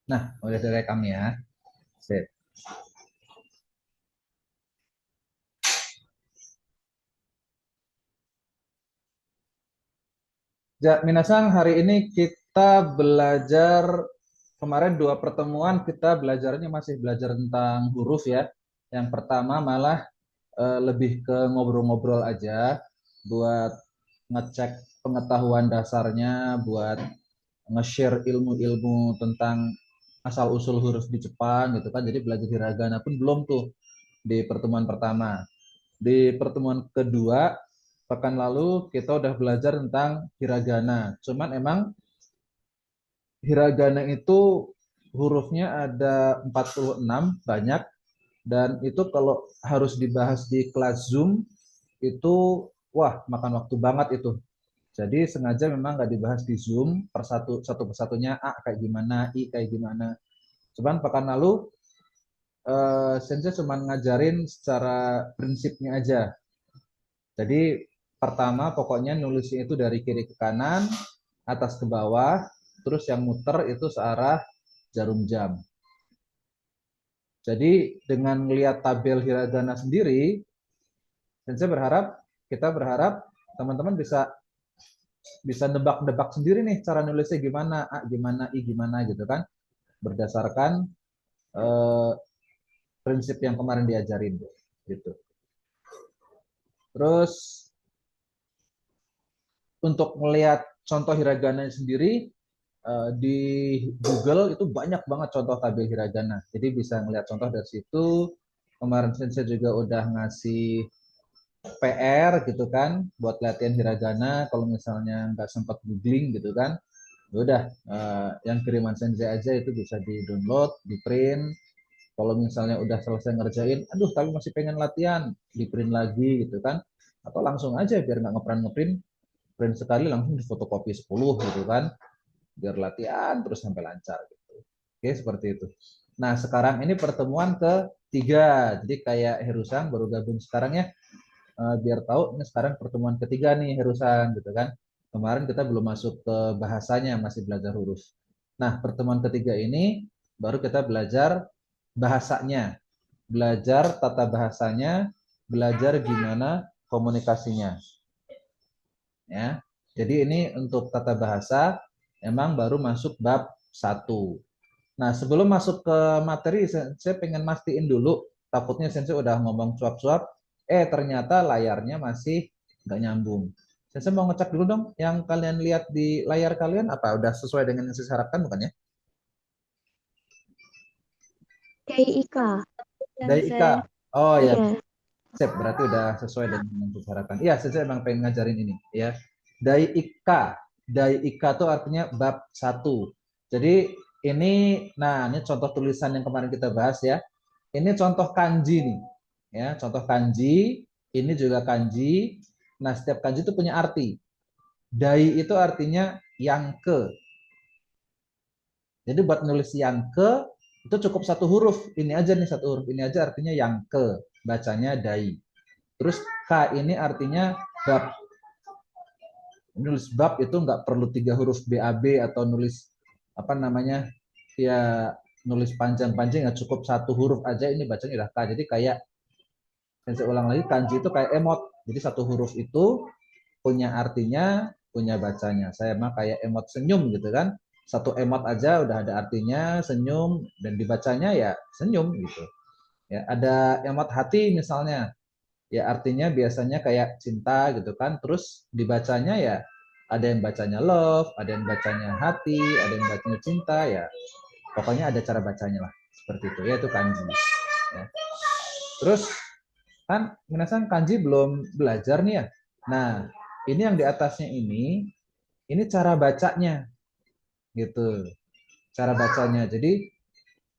Nah, udah direkam ya. Sip. Ja, Minasang, hari ini kita belajar, kemarin dua pertemuan kita belajarnya masih belajar tentang huruf ya. Yang pertama malah lebih ke ngobrol-ngobrol aja, buat ngecek pengetahuan dasarnya, buat nge-share ilmu-ilmu tentang asal-usul huruf di Jepang gitu kan. Jadi belajar hiragana pun belum tuh di pertemuan pertama. Di pertemuan kedua, pekan lalu kita udah belajar tentang hiragana. Cuman emang hiragana itu hurufnya ada 46 banyak, dan itu kalau harus dibahas di kelas Zoom itu wah makan waktu banget itu. Jadi sengaja memang nggak dibahas di Zoom satu persatunya, A kayak gimana, I kayak gimana. Cuman pekan lalu Sensei cuma ngajarin secara prinsipnya aja. Jadi pertama pokoknya nulisnya itu dari kiri ke kanan, atas ke bawah, terus yang muter itu searah jarum jam. Jadi dengan melihat tabel hiragana sendiri, Sensei kita berharap teman-teman bisa bisa nebak-nebak sendiri nih cara nulisnya gimana, A gimana, I gimana gitu kan, berdasarkan eh, prinsip yang kemarin diajarin gitu. Terus untuk melihat contoh hiragana sendiri di Google itu banyak banget contoh tabel hiragana. Jadi bisa ngelihat contoh dari situ. Kemarin saya juga udah ngasih PR gitu kan buat latihan hiragana. Kalau misalnya nggak sempat googling gitu kan, ya udah yang kiriman sensei aja itu bisa di download, di print. Kalau misalnya udah selesai ngerjain, aduh tapi masih pengen latihan, di print lagi gitu kan. Atau langsung aja biar nggak ngeprint, print sekali langsung difotokopi 10 gitu kan, biar latihan terus sampai lancar gitu. Oke, seperti itu. Nah, sekarang ini pertemuan ketiga. Jadi kayak Herusang baru gabung sekarang ya. Biar tahu ini sekarang pertemuan ketiga nih Herusang gitu kan. Kemarin kita belum masuk ke bahasanya, masih belajar huruf. Nah, pertemuan ketiga ini baru kita belajar bahasanya, belajar tata bahasanya, belajar gimana komunikasinya ya. Jadi ini untuk tata bahasa emang baru masuk bab satu. Nah, sebelum masuk ke materi, saya pengen mastiin dulu. Takutnya Sensei udah ngomong cuap-cuap, ternyata layarnya masih nggak nyambung. Sensei mau ngecek dulu dong, yang kalian lihat di layar kalian apa udah sesuai dengan yang saya harapkan bukan ya? Kayak Ika, Dari Ika. Sensei. Oh ya, Iya. sip, berarti udah sesuai dengan yang saya harapkan. Iya, saya emang pengen ngajarin ini ya. Dai Ika. Dai Ika itu artinya bab satu. Jadi ini, nah ini contoh tulisan yang kemarin kita bahas ya. Ini contoh kanji nih. Ya, contoh kanji, ini juga kanji. Nah, setiap kanji itu punya arti. Dai itu artinya yang ke. Jadi buat nulis yang ke itu cukup satu huruf. Ini aja nih satu huruf. Ini aja artinya yang ke. Bacanya dai. Terus K ini artinya bab. Nulis bab itu nggak perlu tiga huruf BAB atau nulis apa namanya ya, nulis panjang-panjang ya, cukup satu huruf aja ini bacanya udah K. Jadi kayak, saya ulang lagi, kanji itu kayak emot. Jadi satu huruf itu punya artinya, punya bacanya. Saya mah kayak emot senyum gitu kan. Satu emot aja udah ada artinya, senyum, dan dibacanya ya senyum gitu. Ya, ada emot hati misalnya. Ya artinya biasanya kayak cinta gitu kan. Terus dibacanya ya ada yang bacanya love, ada yang bacanya hati, ada yang bacanya cinta ya. Pokoknya ada cara bacanya lah. Seperti itu. Ya itu kanji. Ya. Terus kan minasan kanji belum belajar nih ya. Nah, ini yang di atasnya ini cara bacanya gitu. Cara bacanya. Jadi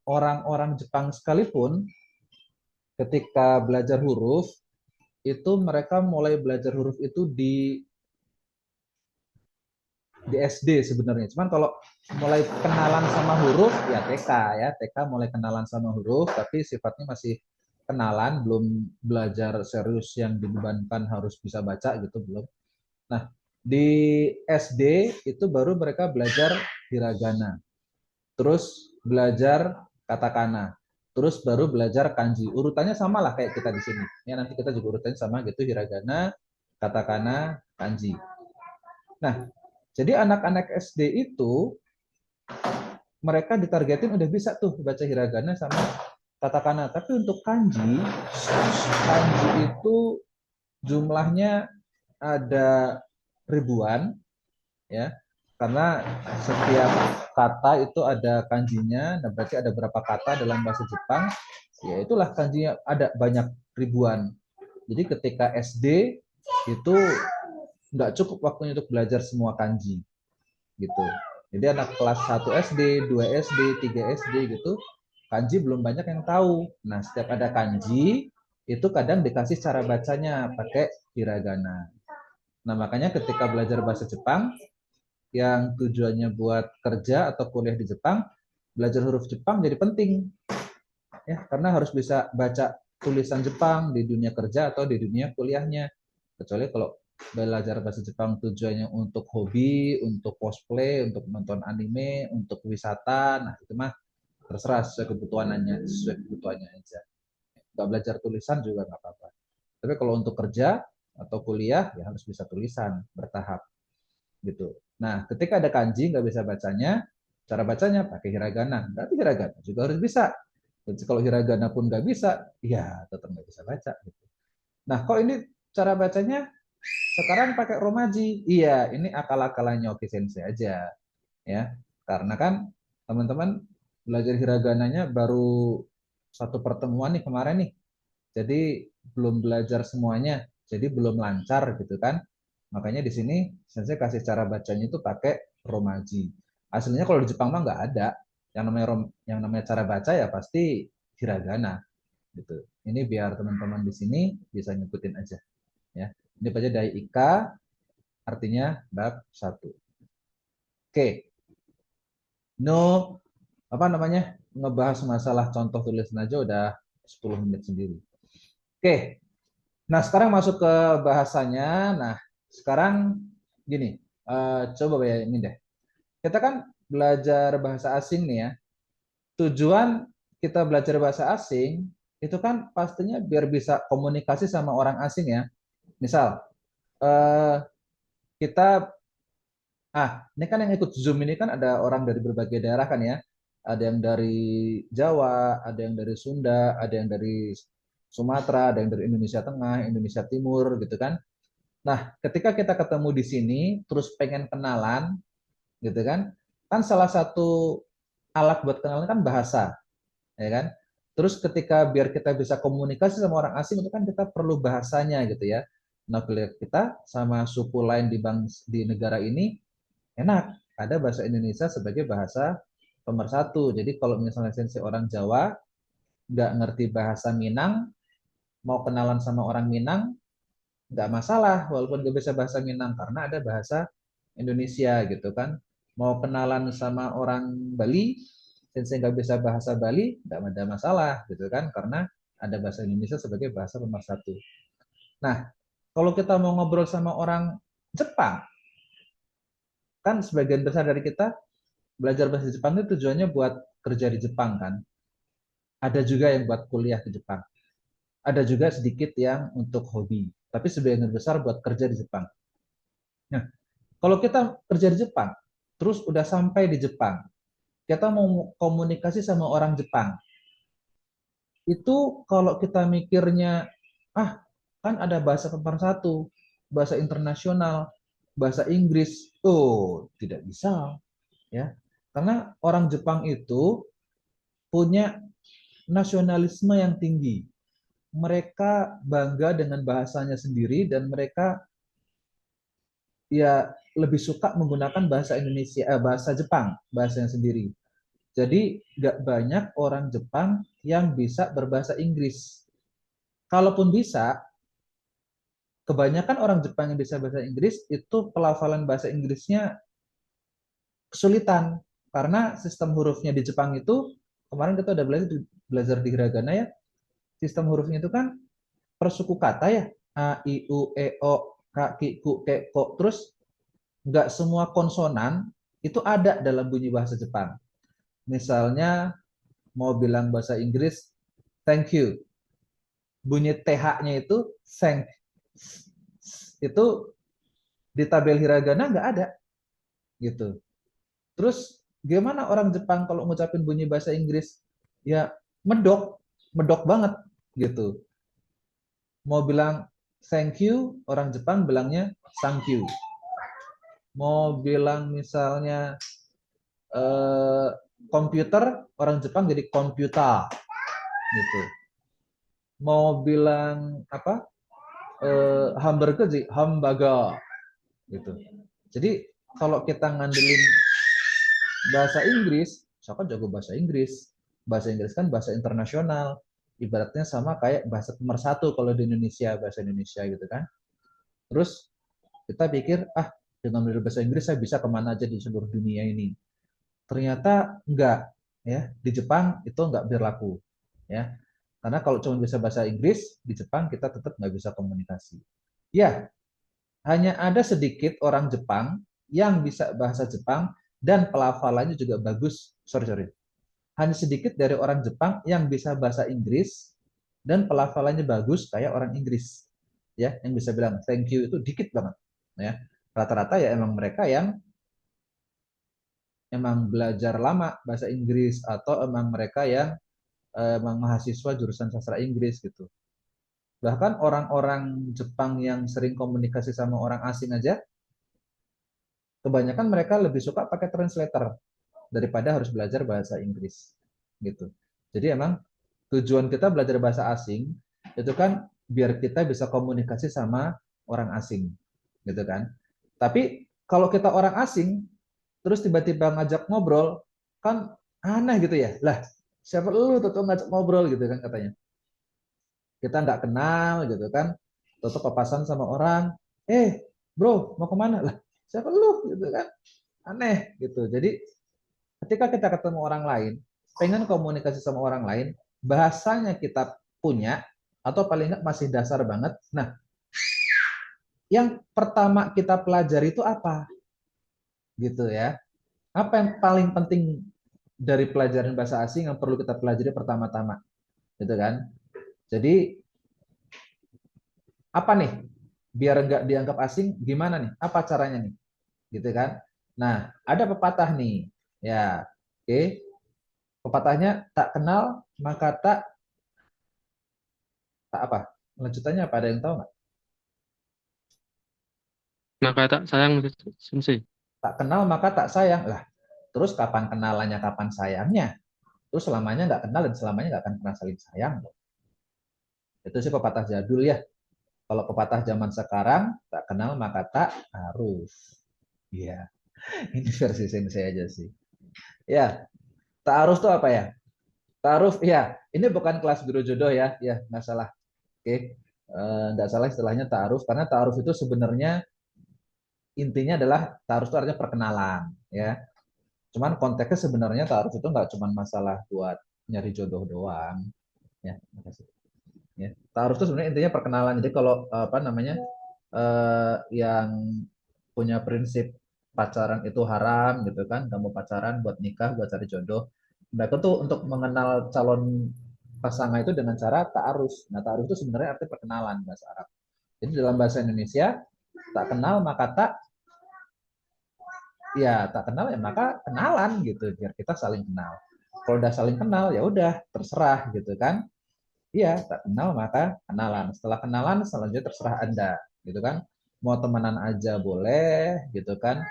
orang-orang Jepang sekalipun ketika belajar huruf itu mereka mulai belajar huruf itu di SD sebenarnya. Cuman kalau mulai kenalan sama huruf ya TK ya, TK mulai kenalan sama huruf tapi sifatnya masih kenalan, belum belajar serius yang dibebankan harus bisa baca gitu belum. Nah, di SD itu baru mereka belajar hiragana. terus belajar katakana, terus baru belajar kanji. Urutannya sama lah kayak kita di sini. Ya nanti kita juga urutannya sama gitu, hiragana, katakana, kanji. Nah, jadi anak-anak SD itu mereka ditargetin udah bisa tuh baca hiragana sama katakana. Tapi untuk kanji, kanji itu jumlahnya ada ribuan ya. Karena setiap kata itu ada kanjinya, dan berarti ada berapa kata dalam bahasa Jepang, ya itulah kanjinya ada banyak ribuan. Jadi ketika SD itu nggak cukup waktunya untuk belajar semua kanji gitu. Jadi anak kelas 1 SD, 2 SD, 3 SD gitu, kanji belum banyak yang tahu. Nah, setiap ada kanji, itu kadang dikasih cara bacanya pakai hiragana. Nah, makanya ketika belajar bahasa Jepang, yang tujuannya buat kerja atau kuliah di Jepang, belajar huruf Jepang jadi penting. Ya, karena harus bisa baca tulisan Jepang di dunia kerja atau di dunia kuliahnya. Kecuali kalau belajar bahasa Jepang tujuannya untuk hobi, untuk cosplay, untuk nonton anime, untuk wisata, nah itu mah terserah sesuai kebutuhannya aja. Nggak belajar tulisan juga nggak apa-apa. Tapi kalau untuk kerja atau kuliah ya harus bisa tulisan bertahap gitu. Nah, ketika ada kanji nggak bisa bacanya, cara bacanya pakai hiragana. Berarti hiragana juga harus bisa. Jadi kalau hiragana pun nggak bisa, ya tetap nggak bisa baca. Gitu. Nah, kok ini cara bacanya sekarang pakai romaji? Iya, ini akal-akalannya Oki Sensei aja, ya. Karena kan teman-teman belajar hiragananya baru satu pertemuan nih kemarin nih. Jadi belum belajar semuanya, jadi belum lancar gitu kan. Makanya di sini saya kasih cara bacanya itu pakai romaji. Aslinya kalau di Jepang mah nggak ada yang namanya cara baca ya pasti hiragana gitu. Ini biar teman-teman di sini bisa ngikutin aja ya. Ini baca dari Ika artinya bab 1. Oke. No apa namanya? Ngebahas masalah contoh tulisan aja udah 10 menit sendiri. Oke. Nah, sekarang masuk ke bahasanya. Nah, sekarang gini, coba bayangin deh. Kita kan belajar bahasa asing nih ya. Tujuan kita belajar bahasa asing itu kan pastinya biar bisa komunikasi sama orang asing ya. Misal, eh, kita, ini kan yang ikut Zoom ini kan ada orang dari berbagai daerah kan ya. Ada yang dari Jawa, ada yang dari Sunda, ada yang dari Sumatera, ada yang dari Indonesia Tengah, Indonesia Timur gitu kan. Nah, ketika kita ketemu di sini, terus pengen kenalan, gitu kan salah satu alat buat kenalan kan bahasa, ya kan? Terus ketika biar kita bisa komunikasi sama orang asing itu kan kita perlu bahasanya gitu ya. Nah, kita sama suku lain di negara ini enak, ada bahasa Indonesia sebagai bahasa pemersatu. Jadi kalau misalnya sensei orang Jawa nggak ngerti bahasa Minang, mau kenalan sama orang Minang, nggak masalah walaupun nggak bisa bahasa Minang karena ada bahasa Indonesia gitu kan. Mau kenalan sama orang Bali, sensei nggak bisa bahasa Bali, nggak ada masalah gitu kan karena ada bahasa Indonesia sebagai bahasa pemersatu. Nah, kalau kita mau ngobrol sama orang Jepang, kan sebagian besar dari kita belajar bahasa Jepang itu tujuannya buat kerja di Jepang kan. Ada juga yang buat kuliah di Jepang. Ada juga sedikit yang untuk hobi. Tapi sebagian besar buat kerja di Jepang. Nah, kalau kita kerja di Jepang, terus udah sampai di Jepang, kita mau komunikasi sama orang Jepang. Itu kalau kita mikirnya, kan ada bahasa pemersatu, bahasa internasional, bahasa Inggris. Oh, tidak bisa. Ya, karena orang Jepang itu punya nasionalisme yang tinggi. Mereka bangga dengan bahasanya sendiri dan mereka ya lebih suka menggunakan bahasa Indonesia, bahasa Jepang, bahasanya sendiri. Jadi nggak banyak orang Jepang yang bisa berbahasa Inggris. Kalaupun bisa, kebanyakan orang Jepang yang bisa bahasa Inggris itu pelafalan bahasa Inggrisnya kesulitan karena sistem hurufnya di Jepang itu kemarin kita udah belajar di hiragana ya. Sistem hurufnya itu kan per suku kata ya. A, I, U, E, O, K, Ki, Ku, Ke, Ko. Terus nggak semua konsonan itu ada dalam bunyi bahasa Jepang. misalnya mau bilang bahasa Inggris, thank you. Bunyi TH-nya itu thank. Itu di tabel hiragana nggak ada gitu. Terus gimana orang Jepang kalau ngucapin bunyi bahasa Inggris? Ya medok, medok banget gitu. Mau bilang thank you, orang Jepang bilangnya thank you. Mau bilang misalnya eh, komputer, orang Jepang jadi komputer gitu. Mau bilang apa? Hamburger jadi hamburger gitu. Jadi kalau kita ngandelin bahasa Inggris, siapa jago bahasa Inggris? Bahasa Inggris kan bahasa internasional. Ibaratnya sama kayak bahasa pemersatu kalau di Indonesia, bahasa Indonesia gitu kan. Terus kita pikir, dengan belajar bahasa Inggris saya bisa kemana aja di seluruh dunia ini. Ternyata enggak, ya. Di Jepang itu enggak berlaku, ya. Karena kalau cuma bisa bahasa Inggris, di Jepang kita tetap nggak bisa komunikasi. Ya, hanya ada sedikit orang Jepang yang bisa bahasa Jepang dan pelafalannya juga bagus. Sorry. Hanya sedikit dari orang Jepang yang bisa bahasa Inggris dan pelafalannya bagus kayak orang Inggris. Ya, yang bisa bilang thank you itu dikit banget. Ya, rata-rata ya emang mereka yang emang belajar lama bahasa Inggris atau emang mereka yang emang mahasiswa jurusan sastra Inggris gitu. Bahkan orang-orang Jepang yang sering komunikasi sama orang asing aja, kebanyakan mereka lebih suka pakai translator daripada harus belajar bahasa Inggris gitu. Jadi emang tujuan kita belajar bahasa asing itu kan biar kita bisa komunikasi sama orang asing gitu kan. Tapi kalau kita orang asing terus tiba-tiba ngajak ngobrol kan aneh gitu ya. Lah, siapa lu tuh ngajak ngobrol gitu kan katanya. Kita nggak kenal gitu kan. Tutup papasan sama orang, bro mau kemana? Lah, siapa lu gitu kan. Aneh gitu. Jadi ketika kita ketemu orang lain, pengen komunikasi sama orang lain, bahasanya kita punya, atau paling nggak masih dasar banget. Nah, yang pertama kita pelajari itu apa? Gitu ya. Apa yang paling penting dari pelajaran bahasa asing yang perlu kita pelajari pertama-tama? Gitu kan. Jadi, apa nih? Biar nggak dianggap asing, gimana nih? Apa caranya nih? Gitu kan. Nah, ada pepatah nih. Ya, oke. Pepatahnya tak kenal maka tak apa? Lanjutannya apa? Ada yang tahu nggak? Maka tak sayang sensei. Tak kenal maka tak sayang. Lah, terus kapan kenalannya, kapan sayangnya? Terus selamanya nggak kenal dan selamanya nggak akan pernah saling sayang. Itu sih pepatah jadul ya. Kalau pepatah zaman sekarang, tak kenal maka tak harus. Iya, ini versi sensei aja sih. Ya, tak harus tuh apa ya? Taruh, ya, ini bukan kelas biru jodoh ya nggak salah. Oke, nggak salah istilahnya taaruf karena taaruf itu sebenarnya intinya adalah taaruf itu artinya perkenalan, ya. Cuman konteksnya sebenarnya taaruf itu nggak cuma masalah buat nyari jodoh doang, ya. Makasih. Ya. Taaruf itu sebenarnya intinya perkenalan. Jadi kalau apa namanya yang punya prinsip pacaran itu haram gitu kan, kamu pacaran buat nikah, buat cari jodoh. Mereka tuh untuk mengenal calon pasangan itu dengan cara ta'aruf. Nah, ta'aruf itu sebenarnya arti perkenalan bahasa Arab. Jadi dalam bahasa Indonesia, tak kenal maka tak kenal ya maka kenalan gitu biar kita saling kenal. Kalau udah saling kenal ya udah terserah gitu kan. Iya, tak kenal maka kenalan. Setelah kenalan selanjutnya terserah Anda gitu kan. Mau temenan aja boleh gitu kan.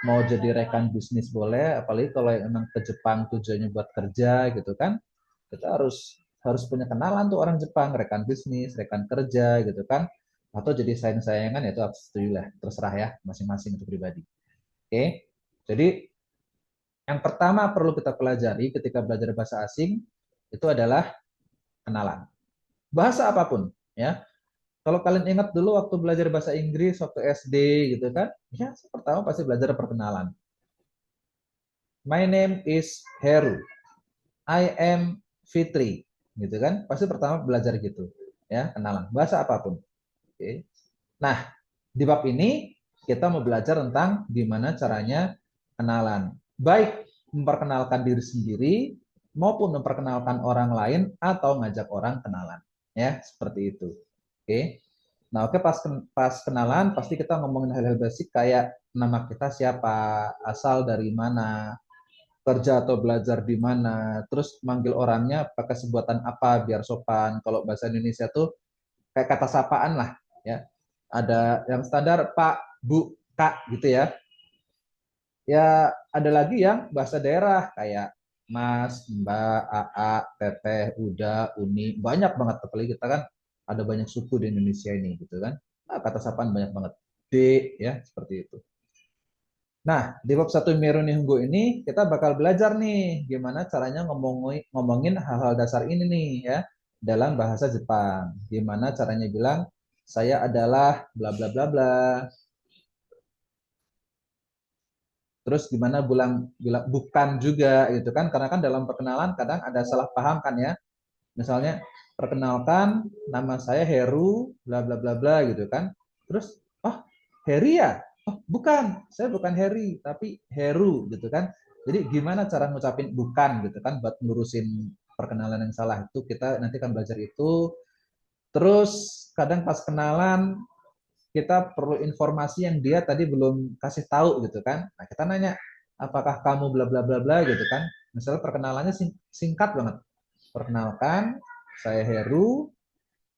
Mau jadi rekan bisnis boleh, apalagi kalau yang emang ke Jepang tujuannya buat kerja gitu kan. Kita harus harus punya kenalan tuh orang Jepang, rekan bisnis, rekan kerja gitu kan. Atau jadi sayang-sayangan ya itu lah, terserah ya masing-masing itu pribadi. Oke. Jadi yang pertama perlu kita pelajari ketika belajar bahasa asing itu adalah kenalan. Bahasa apapun, ya. Kalau kalian ingat dulu waktu belajar bahasa Inggris waktu SD gitu kan, ya pertama pasti belajar perkenalan. My name is Heru. I am Fitri, gitu kan? Pasti pertama belajar gitu, ya kenalan. Bahasa apapun. Oke. Nah, di bab ini kita mau belajar tentang gimana caranya kenalan. Baik memperkenalkan diri sendiri maupun memperkenalkan orang lain atau ngajak orang kenalan. Ya, seperti itu. Oke. Nah, oke, pas kenalan pasti kita ngomongin hal-hal basic kayak nama kita siapa, asal dari mana, kerja atau belajar di mana, terus manggil orangnya pakai sebutan apa biar sopan. Kalau bahasa Indonesia tuh kayak kata sapaan lah, ya. Ada yang standar Pak, Bu, Kak gitu ya. Ya, ada lagi yang bahasa daerah kayak Mas, Mbak, AA, Teteh, Uda, Uni, banyak banget. Apalagi kita kan ada banyak suku di Indonesia ini gitu kan. Nah, kata sapaan banyak banget. D, ya, seperti itu. Nah, di bab 1 Meru Nihongo ini kita bakal belajar nih gimana caranya ngomongin hal-hal dasar ini nih ya dalam bahasa Jepang. Gimana caranya bilang saya adalah bla bla bla bla. Terus gimana bilang bukan juga gitu kan, karena kan dalam perkenalan kadang ada salah paham kan ya. Misalnya perkenalkan nama saya Heru bla bla bla bla gitu kan. Terus oh Heri ya? Oh bukan, saya bukan Heri tapi Heru gitu kan. Jadi gimana cara ngucapin bukan gitu kan buat ngurusin perkenalan yang salah itu kita nanti akan belajar itu. Terus kadang pas kenalan kita perlu informasi yang dia tadi belum kasih tahu gitu kan. Nah, kita nanya, apakah kamu bla bla bla bla gitu kan. Misalnya perkenalannya singkat banget. Perkenalkan, saya Heru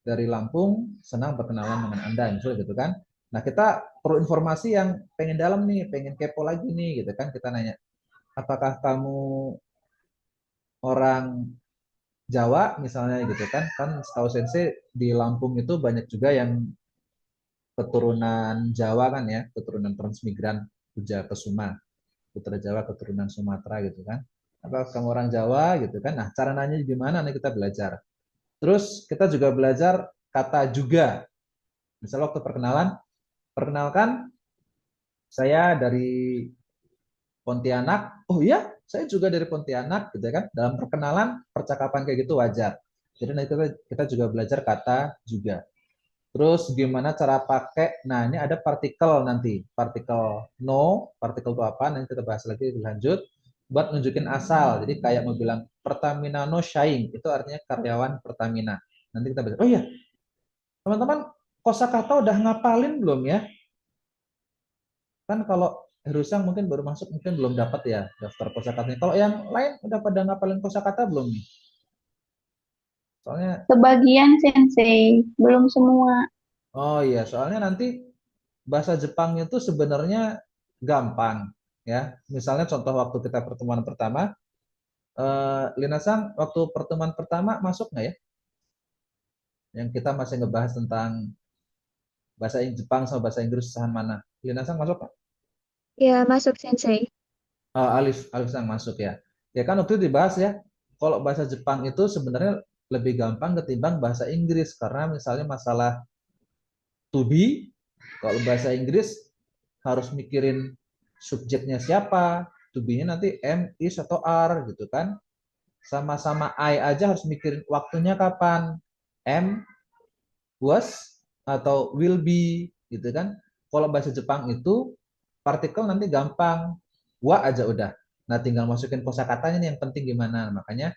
dari Lampung, senang berkenalan dengan Anda, misalnya gitu kan. Nah, kita perlu informasi yang pengen dalam nih, pengen kepo lagi nih gitu kan. Kita nanya, apakah kamu orang Jawa misalnya gitu kan. Kan setahu sensei di Lampung itu banyak juga yang keturunan Jawa kan ya, keturunan transmigran Puja Kesuma, Putra Jawa keturunan Sumatera gitu kan. Apa kamu orang Jawa gitu kan? Nah, cara nanya gimana nih kita belajar. Terus kita juga belajar kata juga. Misalnya waktu perkenalkan saya dari Pontianak. Oh iya, saya juga dari Pontianak gitu kan. Dalam perkenalan, percakapan kayak gitu wajar. Jadi nanti kita juga belajar kata juga. Terus gimana cara pakai? Nah, ini ada partikel nanti. Partikel no, partikel itu apa? Nanti kita bahas lagi lebih lanjut. Buat nunjukin asal. Jadi kayak mau bilang Pertamina no Shine, itu artinya karyawan Pertamina. Nanti kita bahas. Oh iya, teman-teman, kosakata udah ngapalin belum ya? Kan kalau Rusang mungkin baru masuk, mungkin belum dapat ya daftar kosakatanya. Kalau yang lain udah pada ngapalin kosakata belum nih? Soalnya, Sebagian sensei, belum semua. oh iya, soalnya nanti bahasa Jepang itu sebenarnya gampang ya. Misalnya contoh waktu kita pertemuan pertama, Lina Sang waktu pertemuan pertama masuk nggak ya? Yang kita masih ngebahas tentang bahasa Jepang sama bahasa Inggris sahan mana? Lina Sang masuk nggak? Ya, masuk sensei. Alif Sang masuk ya. Ya kan waktu itu dibahas ya. Kalau bahasa Jepang itu sebenarnya lebih gampang ketimbang bahasa Inggris karena misalnya masalah to be, kalau bahasa Inggris harus mikirin subjeknya siapa, to be-nya nanti am, is, atau are gitu kan. Sama-sama I aja harus mikirin waktunya kapan. Am, was, atau will be gitu kan. Kalau bahasa Jepang itu partikel nanti gampang. Wa aja udah. Nah, tinggal masukin kosakatanya nih yang penting gimana. Makanya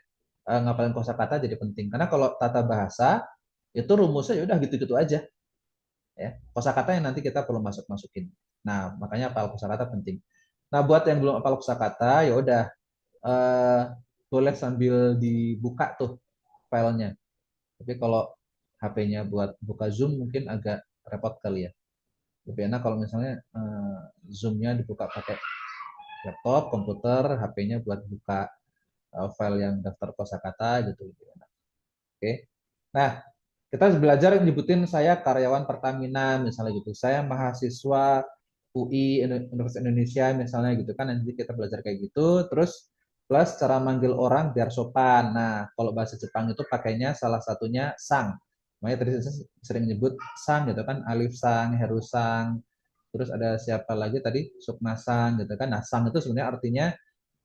ngapalin kosakata jadi penting. Karena kalau tata bahasa itu rumusnya ya udah gitu-gitu aja ya. Kosakata yang nanti kita perlu masukin. Nah, makanya hafal kosakata penting. Nah, buat yang belum hafal kosakata, ya udah eh, boleh sambil dibuka tuh filenya. Tapi kalau HP-nya buat buka Zoom mungkin agak repot kali ya. Lebih enak kalau misalnya Zoom-nya dibuka pakai laptop, komputer, HP-nya buat buka file yang daftar kosakata gitu lebih enak. Oke. Nah, kita belajar nyebutin saya karyawan Pertamina misalnya gitu. Saya mahasiswa UI Universitas Indonesia misalnya gitu kan. Nanti kita belajar kayak gitu. Terus plus cara manggil orang biar sopan. Nah, kalau bahasa Jepang itu pakainya salah satunya sang. Makanya tadi saya sering nyebut sang gitu kan. Alif sang, Heru sang. Terus ada siapa lagi tadi? Sukma sang gitu kan. Nah, sang itu sebenarnya artinya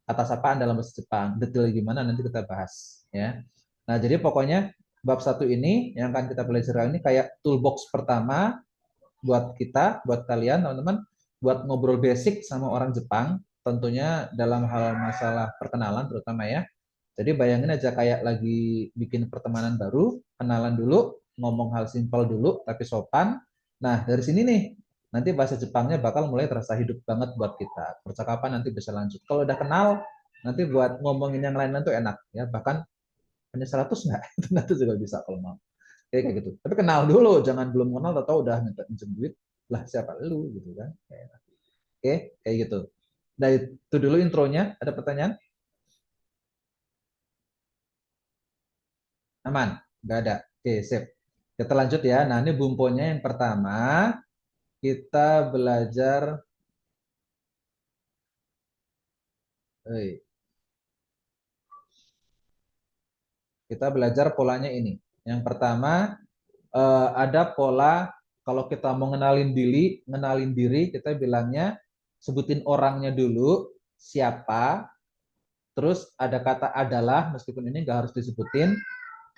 atas apaan dalam bahasa Jepang. Detail gimana nanti kita bahas ya. Nah, jadi pokoknya bab 1 ini yang akan kita pelajari ini kayak toolbox pertama buat kita, buat kalian teman-teman, buat ngobrol basic sama orang Jepang tentunya dalam hal masalah perkenalan terutama ya. Jadi bayangin aja kayak lagi bikin pertemanan baru, kenalan dulu, ngomong hal simpel dulu tapi sopan. Nah, dari sini nih, nanti bahasa Jepangnya bakal mulai terasa hidup banget buat kita. Percakapan nanti bisa lanjut. Kalau udah kenal, nanti buat ngomongin yang lain-lain tuh enak ya. Bahkan hanya 100 nggak? Itu nanti juga bisa kalau mau. Kayak gitu. Tapi kenal dulu, jangan belum kenal atau udah minta pinjam duit. Lah siapa lu gitu kan. Oke, kayak gitu. Nah, itu dulu intronya. Ada pertanyaan? Aman? Nggak ada. Oke, sip. Kita lanjut ya. Nah, ini bumponya yang pertama. Kita belajar. Kita belajar polanya ini. Yang pertama, ada pola kalau kita mau ngenalin diri, kita bilangnya sebutin orangnya dulu, siapa, terus ada kata adalah, meskipun ini nggak harus disebutin,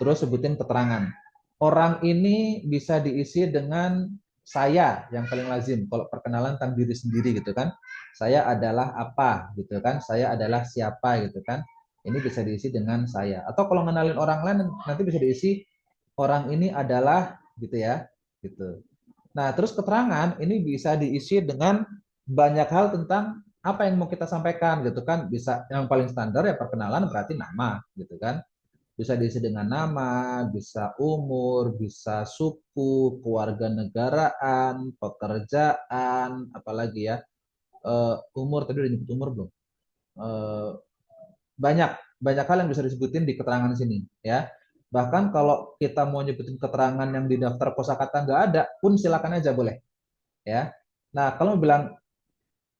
terus sebutin keterangan. Orang ini bisa diisi dengan saya yang paling lazim kalau perkenalan tentang diri sendiri gitu kan. Saya adalah apa gitu kan. Saya adalah siapa gitu kan. Ini bisa diisi dengan saya. Atau kalau ngenalin orang lain nanti bisa diisi orang ini adalah gitu ya. Gitu. Nah, terus keterangan ini bisa diisi dengan banyak hal tentang apa yang mau kita sampaikan gitu kan. Bisa yang paling standar ya perkenalan berarti nama gitu kan. Bisa diisi dengan nama, bisa umur, bisa suku, keluarga negaraan, pekerjaan, apalagi ya. Umur tadi udah nyebut umur belum? Eh, banyak banyak hal yang bisa disebutin di keterangan sini ya. Bahkan kalau kita mau nyebutin keterangan yang di daftar kosakata nggak ada pun silakan aja boleh ya. Nah, kalau bilang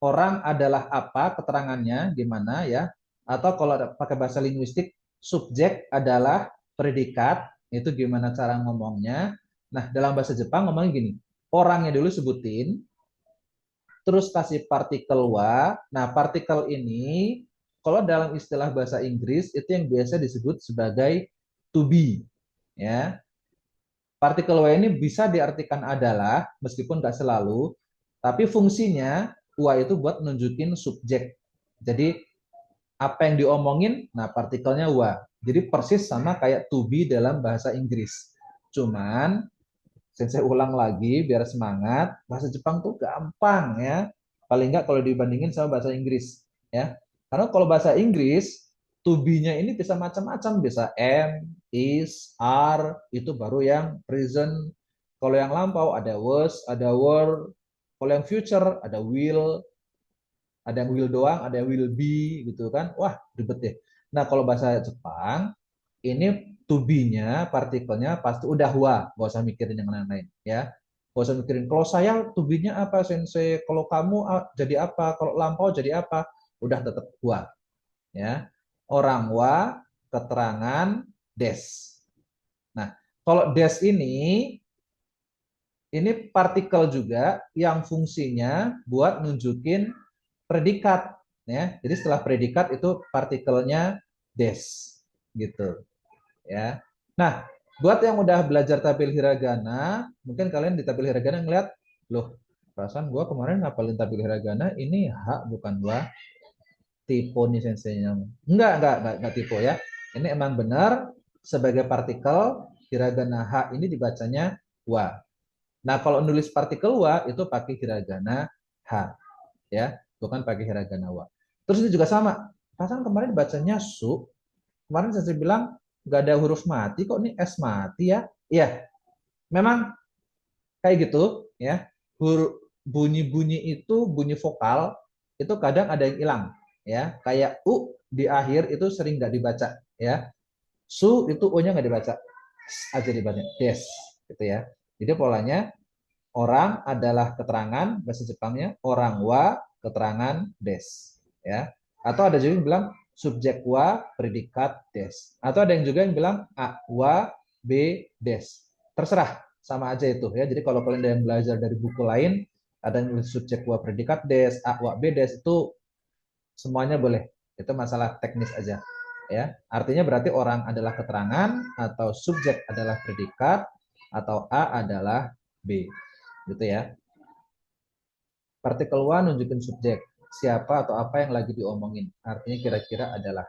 orang adalah apa, keterangannya gimana ya? Atau kalau pakai bahasa linguistik, subjek adalah predikat, itu gimana cara ngomongnya. Nah, dalam bahasa Jepang ngomongnya gini, orangnya dulu sebutin, terus kasih partikel wa. Nah, partikel ini, kalau dalam istilah bahasa Inggris, itu yang biasa disebut sebagai to be. Ya, partikel wa ini bisa diartikan adalah, meskipun nggak selalu, tapi fungsinya wa itu buat nunjukin subjek. Jadi apa yang diomongin, nah partikelnya wa. Jadi persis sama kayak to be dalam bahasa Inggris. Cuman, saya ulang lagi biar semangat, bahasa Jepang tuh gampang ya. Paling nggak kalau dibandingin sama bahasa Inggris. Ya. Karena kalau bahasa Inggris, to be-nya ini bisa macam-macam. Bisa am, is, are, itu baru yang present. Kalau yang lampau ada was, ada were. Kalau yang future ada will, ada yang will doang, ada yang will be gitu kan. Wah, ribet deh. Nah, kalau bahasa Jepang ini to be-nya partikelnya pasti udah wa, gak usah mikirin yang lain-lain ya. Gak usah mikirin kalau saya to be-nya apa sensei, kalau kamu jadi apa, kalau lampau jadi apa, udah tetap wa ya. Orang wa, keterangan des. Nah, kalau des ini partikel juga yang fungsinya buat nunjukin predikat ya. Jadi setelah predikat itu partikelnya des gitu ya. Nah, buat yang udah belajar tabel hiragana, mungkin kalian di tabel hiragana ngeliat, loh, perasaan gua kemarin ngapalin tabel hiragana ini H bukan wa, tipe nih senseinya. Enggak tipe ya. Ini emang benar sebagai partikel hiragana H ini dibacanya wa. Nah, kalau nulis partikel wa itu pakai hiragana H ya, bukan pakai hiragana wa. Terus ini juga sama. Perasaan kemarin bacanya su, kemarin saya bilang nggak ada huruf mati kok ini S mati ya. Iya, memang kayak gitu ya. Bunyi-bunyi itu bunyi vokal itu kadang ada yang hilang ya. Kayak u di akhir itu sering nggak dibaca ya. Su itu u-nya nggak dibaca. Aja dibaca des gitu ya. Jadi polanya orang adalah keterangan bahasa Jepangnya, orang wa keterangan des ya. Atau ada juga yang bilang subjek wa predikat des. Atau ada yang juga yang bilang a wa b des. Terserah, sama aja itu ya. Jadi kalau kalian ada yang belajar dari buku lain, ada yang nulis subjek wa predikat des, a wa b des itu semuanya boleh. Itu masalah teknis aja ya. Artinya berarti orang adalah keterangan atau subjek adalah predikat atau a adalah b gitu ya. Partikel wa nunjukin subjek. siapa atau apa yang lagi diomongin. Artinya kira-kira adalah.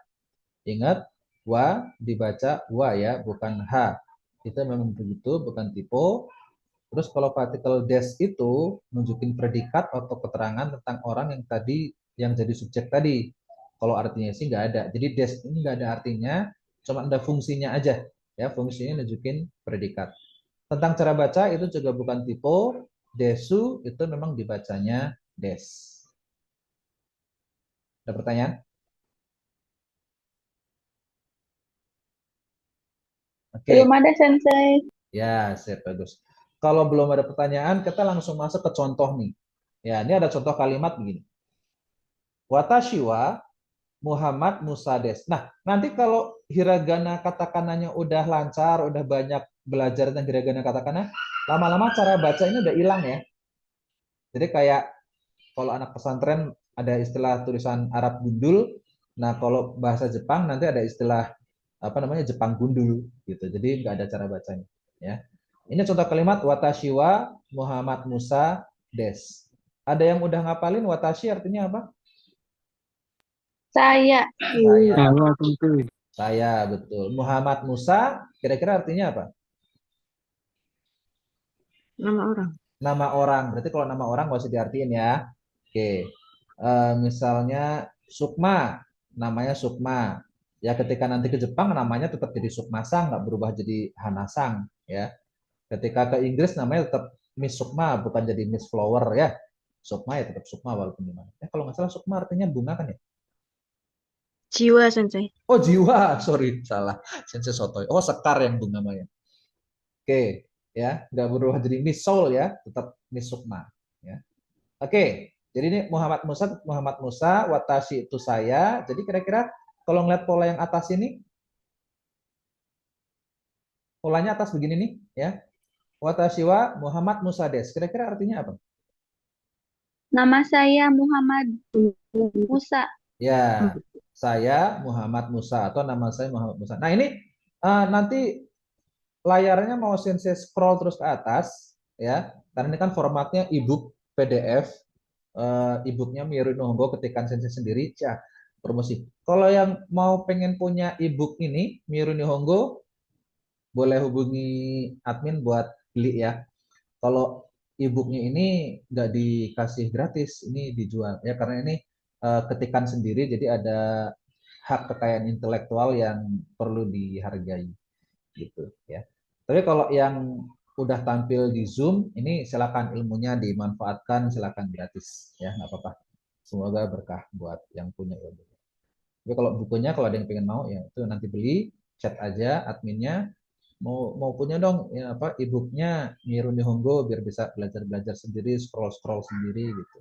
Ingat, wa dibaca wa ya, bukan ha. Itu memang begitu, bukan tipe. Terus kalau partikel des itu nunjukin predikat atau keterangan tentang orang yang tadi yang jadi subjek tadi. Kalau artinya sih nggak ada. Jadi des ini nggak ada artinya, cuma ada fungsinya aja. Ya, fungsinya nunjukin predikat. Tentang cara baca itu juga bukan tipe. Desu itu memang dibacanya des. Ada pertanyaan? Oke. Belum ada Sensei. Ya, sip, bagus. Kalau belum ada pertanyaan, kita langsung masuk ke contoh nih. Ya, ini ada contoh kalimat begini. Watashi wa Muhammad Musades. Nah, nanti kalau hiragana katakananya udah lancar, udah banyak belajar tentang hiragana katakana, lama-lama cara baca ini udah hilang ya. Jadi kayak kalau anak pesantren ada istilah tulisan Arab gundul. Nah, kalau bahasa Jepang nanti ada istilah apa namanya Jepang gundul gitu. Jadi nggak ada cara bacanya. Ya. Ini contoh kalimat watashi wa Muhammad Musa des. Ada yang udah ngapalin watashi artinya apa? Saya. Saya. Halo, Sensei. Saya, betul. Muhammad Musa, kira-kira artinya apa? Nama orang. Nama orang. Berarti kalau nama orang nggak usah diartiin ya. Oke. Misalnya Sukma, namanya Sukma. Ya, ketika nanti ke Jepang namanya tetap jadi Sukmasang, nggak berubah jadi Hanasang. Ya. Ketika ke Inggris namanya tetap Miss Sukma, bukan jadi Miss Flower ya. Sukma ya tetap Sukma walaupun di mana. Kalau nggak salah Sukma artinya bunga kan ya? Jiwa Sensei. Oh jiwa, sorry salah. Sensei sotoy. Oh sekar yang bunga maya. Oke, ya nggak berubah jadi Miss Soul ya, tetap Miss Sukma. Ya. Oke, jadi ini Muhammad Musa, Watashi itu saya. Jadi kira-kira kalau ngeliat pola yang atas ini, polanya atas begini nih, ya. Watashi wa Muhammad Musa des. Kira-kira artinya apa? Nama saya Muhammad Musa. Ya, saya Muhammad Musa atau nama saya Muhammad Musa. Nah ini nanti layarnya mau sensei scroll terus ke atas, ya. Karena ini kan formatnya ebook PDF. E-booknya Miru Nihongo ketikan sensei sendiri, ya promosi. Kalau yang mau pengen punya ebook ini Miru Nihongo boleh hubungi admin buat beli ya. Kalau e-booknya ini nggak dikasih gratis, ini dijual ya karena ini ketikan sendiri, jadi ada hak kekayaan intelektual yang perlu dihargai gitu ya. Tapi kalau yang udah tampil di Zoom, ini silakan ilmunya dimanfaatkan, silakan gratis ya, nggak apa-apa. Semoga berkah buat yang punya ilmu. Tapi kalau bukunya, kalau ada yang pengen mau ya itu nanti beli, chat aja adminnya, mau punya dong ya apa e-booknya Miru Nihongo biar bisa belajar sendiri, scroll sendiri gitu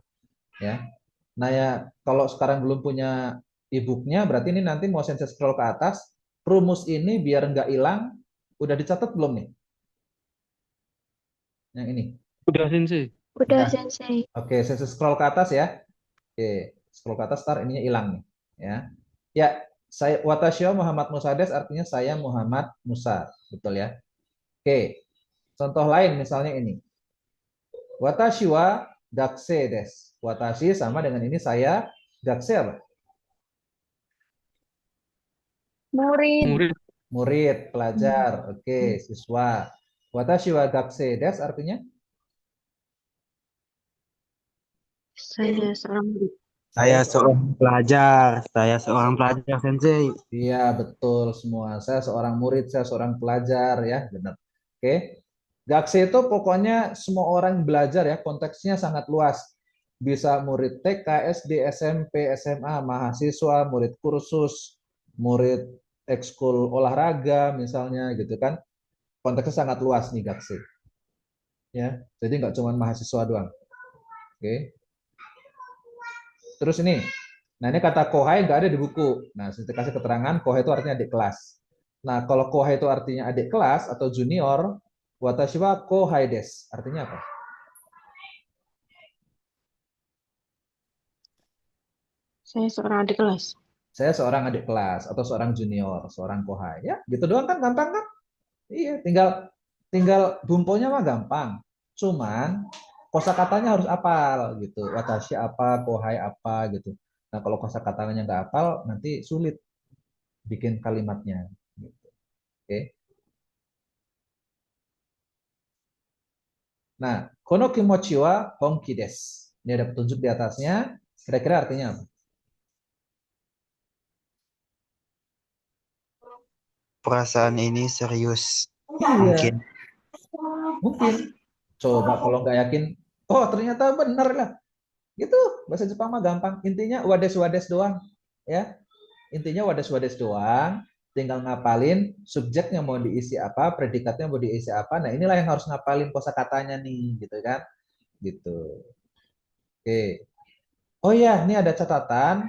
ya. Nah ya kalau sekarang belum punya e-booknya berarti ini nanti mau sensei scroll ke atas, rumus ini biar nggak hilang udah dicatat belum nih? Yang ini. Udah, Sensei. Udah Udah. Sensei. Oke, sensei scroll ke atas ya. Oke, scroll ke atas tar ininya hilang nih ya. Ya, saya Watashi Muhammad Musa des artinya saya Muhammad Musa, betul ya. Oke. Contoh lain misalnya ini. Watashi wa dakse des. Watashi sama dengan ini saya, dakse apa? Murid. Murid. Murid, pelajar. Oke, siswa. Watashi wa dakse des artinya Saya seorang murid. Saya seorang pelajar, Sensei. iya, betul semua. Saya seorang murid, saya seorang pelajar ya, benar. Oke. Gakse itu pokoknya semua orang belajar ya, konteksnya sangat luas. Bisa murid TK, SD, SMP, SMA, mahasiswa, murid kursus, murid ekskul olahraga misalnya gitu kan. Konteksnya sangat luas nih Gakse. Ya, jadi nggak cuma mahasiswa doang. Oke. Terus ini, nah ini kata kohai nggak ada di buku. Nah, saya kasih keterangan kohai itu artinya adik kelas. Nah, kalau kohai itu artinya adik kelas atau junior, watashi wa kohai des. Artinya apa? Saya seorang adik kelas. Saya seorang adik kelas atau seorang junior, seorang kohai. Ya, gitu doang kan gampang kan? Iya, tinggal tinggal bumponya mah gampang. Cuman kosakatanya harus apal gitu. Watashi apa, kohai apa gitu. Nah, kalau kosakatanya nggak apal, nanti sulit bikin kalimatnya. Gitu. Oke. Nah, kono kimochi wa honki desu. Ini ada petunjuk di atasnya. Kira-kira artinya apa? Perasaan ini serius. Iya, Mungkin. mungkin. Coba kalau nggak yakin, oh ternyata benar lah. Gitu, bahasa Jepang mah gampang. Intinya wades-wades doang. Ya, intinya wades-wades doang. Tinggal ngapalin subjeknya mau diisi apa, predikatnya mau diisi apa. Nah, inilah yang harus ngapalin kosakatanya nih, gitu kan? Gitu. Oke. Oh iya, ini ada catatan.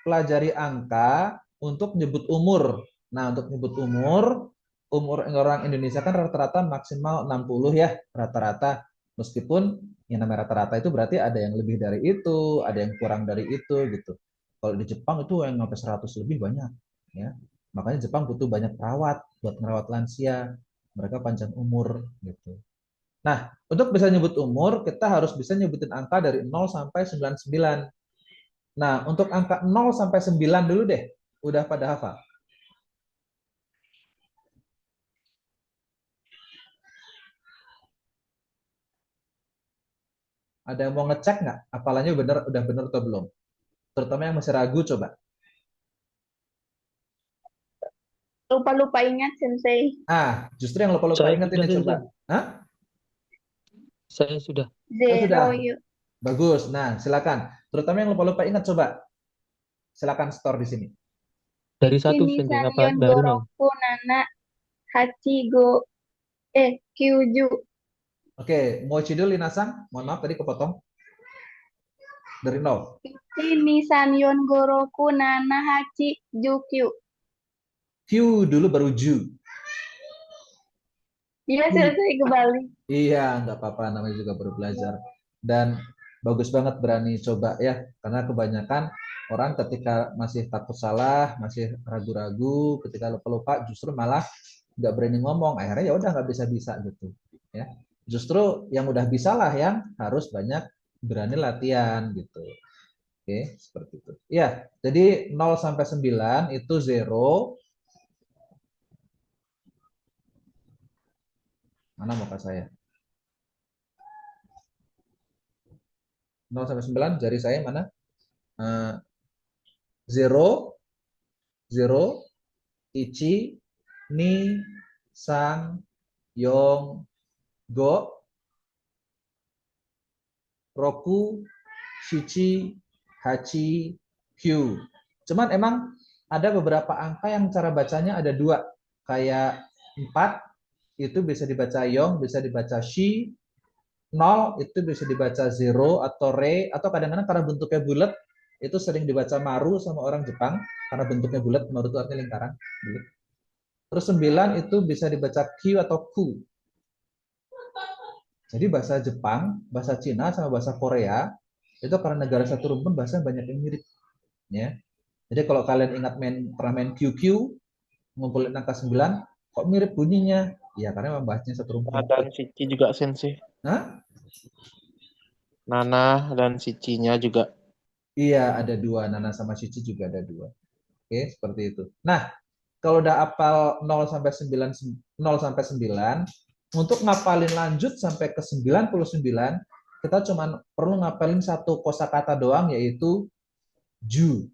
Pelajari angka untuk nyebut umur. Nah, untuk nyebut umur, umur orang Indonesia kan rata-rata maksimal 60 ya, rata-rata. Meskipun yang namanya rata-rata itu berarti ada yang lebih dari itu, ada yang kurang dari itu gitu. Kalau di Jepang itu yang sampai 100 lebih banyak ya. Makanya Jepang butuh banyak perawat buat merawat lansia. Mereka panjang umur gitu. Nah, untuk bisa nyebut umur, kita harus bisa nyebutin angka dari 0 sampai 99. Nah, untuk angka 0 sampai 9 dulu deh. Udah pada hafal? Ada yang mau ngecek nggak? Hafalannya bener, udah bener atau belum? Terutama yang masih ragu, coba. Lupa-lupa ingat, Sensei. Justru yang lupa-lupa Saya ingat sudah ini coba. Sensei. Hah? Saya sudah. Oh, Zero sudah. yuk. Bagus. Nah, silakan. Terutama yang lupa-lupa ingat, coba. Silakan store di sini. Dari satu Sensei. Shinisan Apa yon dari nol? goroku nana hachi go kyuju. Oke, Mochidul Linasang. Mohon maaf tadi kepotong. Dari 0. Shinisan yon goroku nana hachi jukyu. Q dulu baru Ju. Iya, Sensei kebalik. Iya, nggak apa-apa, namanya juga baru belajar. Dan bagus banget berani coba ya, karena kebanyakan orang ketika masih takut salah, masih ragu-ragu, ketika lupa-lupa, justru malah nggak berani ngomong. Akhirnya ya udah nggak bisa-bisa gitu. Ya, justru yang udah bisa lah yang harus banyak berani latihan gitu. Oke, seperti itu. Ya, jadi 0 sampai 9 itu zero. Mana muka saya? 0 sampai 9 jari saya mana? Eh, zero, zero, ichi, ni, san, yong, go, roku, shichi, hachi, kyu. Cuman emang ada beberapa angka yang cara bacanya ada dua. Kayak 4 itu bisa dibaca yong, bisa dibaca shi. 0 itu bisa dibaca zero atau re, atau kadang-kadang karena bentuknya bulat itu sering dibaca maru sama orang Jepang karena bentuknya bulat, maru itu artinya lingkaran, bulat. Terus 9 itu bisa dibaca Q atau ku. Jadi bahasa Jepang, bahasa Cina sama bahasa Korea itu karena negara satu rumpun bahasa banyak yang mirip ya. Jadi kalau kalian ingat pernah main QQ, ngumpulin angka 9, kok mirip bunyinya? Ya karena memang bahasanya satu rumpun. Dan Cici juga Sensei. Hah? Nana dan Cicinya juga. Iya, ada dua. Nana sama Cici juga ada dua. Oke, seperti itu. Nah, kalau udah hafal 0 sampai 9, 0 sampai 9, untuk ngapalin lanjut sampai ke 99, kita cuma perlu ngapalin satu kosakata doang, yaitu ju.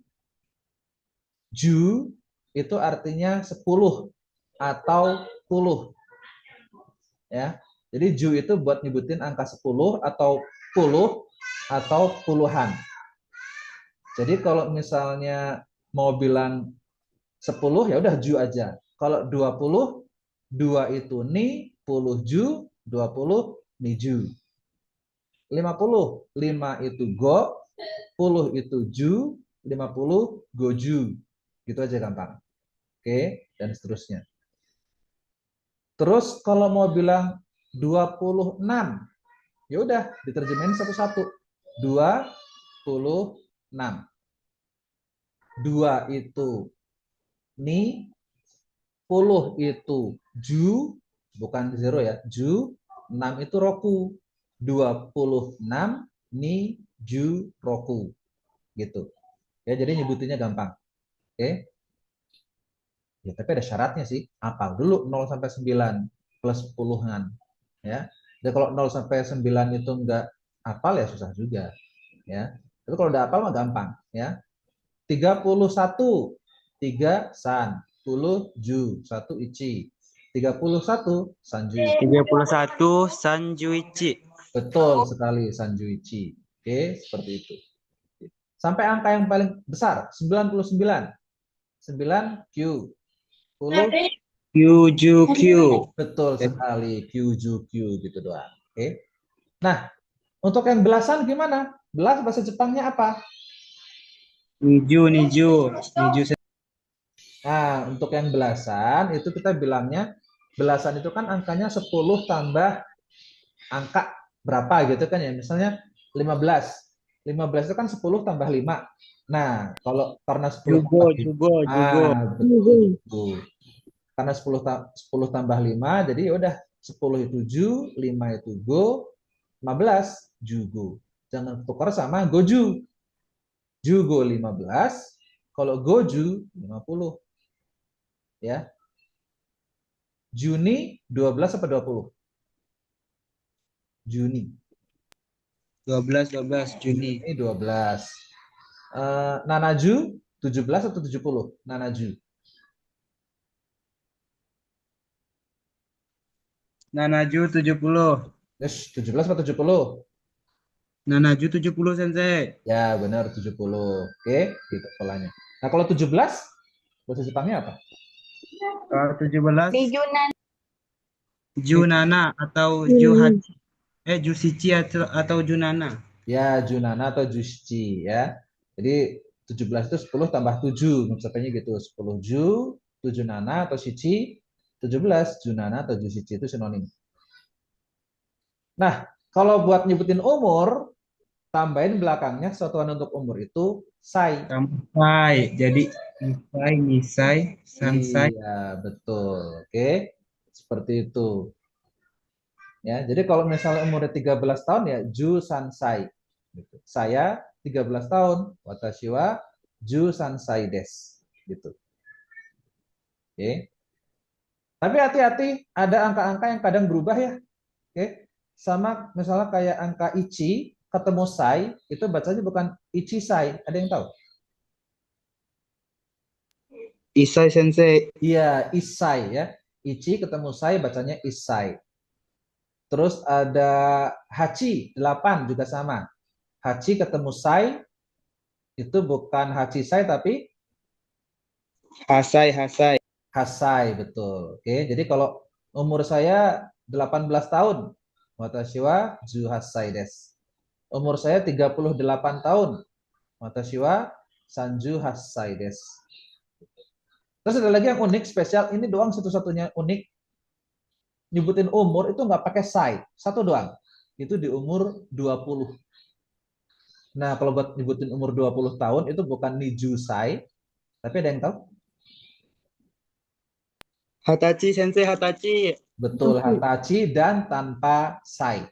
Ju itu artinya 10 atau puluh. Ya. Jadi ju itu buat nyebutin angka 10 atau puluh atau puluhan. Jadi kalau misalnya mau bilang 10 ya udah ju aja. Kalau 20, 2 itu ni, 10 ju, 20 ni ju. 50, 5 itu go, 10 itu ju, 50 goju. Gitu aja gampang. Oke, dan seterusnya. Terus kalau mau bilang 26, ya udah diterjemahin satu-satu. 26. 2 itu ni, 10 itu ju, bukan zero ya, ju, 6 itu roku. 26 ni ju roku gitu. Ya, jadi nyebutinnya gampang. Oke. Ya, tapi ada syaratnya sih. Hafal dulu 0 sampai 9 plus puluhan. Ya. Jadi kalau 0 sampai 9 itu enggak hafal ya susah juga. Ya. Tapi kalau udah hafal mah gampang. Ya. 31. 3 san. 10 ju. 1 ichi. 31 sanju. 31 Sanjuichi. Betul sekali sanjuichi. Oke, seperti itu. Sampai angka yang paling besar 99. 9 Q. 10 Kyuju Kyu. betul sekali QJQ gitu doang. Oke. Nah, untuk yang belasan gimana? Belas bahasa Jepangnya apa? Niju. Niju. Nah, untuk yang belasan itu kita bilangnya belasan itu kan angkanya 10 tambah angka berapa gitu kan ya. Misalnya 15. 15 itu kan 10 tambah 5. Nah, kalau karena 10 tambah 5. Betul. Karena 10 tambah 5, jadi ya udah 10 itu ju, 5 itu go, 15 jugo. Jangan tukar sama goju. Jugo 15, kalau goju 50. Ya. Juni 12 apa 20? Juni. 12 Juni. Juni 12. Nanaju 17 atau 70? Nanaju. Nanaju 70. Yes, 17 atau 70? Nanaju 70 Sensei. Ya, benar 70. Oke, gitu polanya. Nah, kalau 17 bahasa Jepangnya apa? Kalau 17 Nijunan. Junana atau Juhachi. Jusichi atau Junana. Ya, Junana atau Jusci ya. Jadi 17 itu 10 tambah 7. Maksudnya gitu. 10 Ju, 7 Nana atau Shichi, 17 Junana atau Jushichi itu sinonim. Nah, kalau buat nyebutin umur, tambahin belakangnya satuan untuk umur itu sai. Sampai. Jadi Nisai, Sansai. Iya, betul. Oke. Seperti itu. Ya, jadi kalau misalnya umurnya 13 tahun ya Ju Sansai. Gitu. Saya 13 tahun, watashi wa Ju Sansai desu. Gitu. Oke. Tapi hati-hati, ada angka-angka yang kadang berubah ya. Oke. Sama misalnya kayak angka ichi ketemu sai, itu bacanya bukan ichi sai. Ada yang tahu? Isai Sensei. Iya, isai ya. Ichi ketemu sai bacanya isai. Terus ada hachi 8 juga sama. Hachi ketemu sai itu bukan hachi sai tapi Hasai. hasai, betul. Oke, jadi kalau umur saya 18 tahun, watashi wa ju hasai desu. Umur saya 38 tahun, watashi wa sanju hasai desu. Terus ada lagi yang unik, spesial. Ini doang satu-satunya unik. Nyebutin umur itu nggak pakai sai. Satu doang. Itu di umur 20. Nah, kalau buat nyebutin umur 20 tahun, itu bukan niju sai. Tapi ada yang tahu? Hatachi Sensei, Hatachi. Betul, hatachi dan tanpa sai.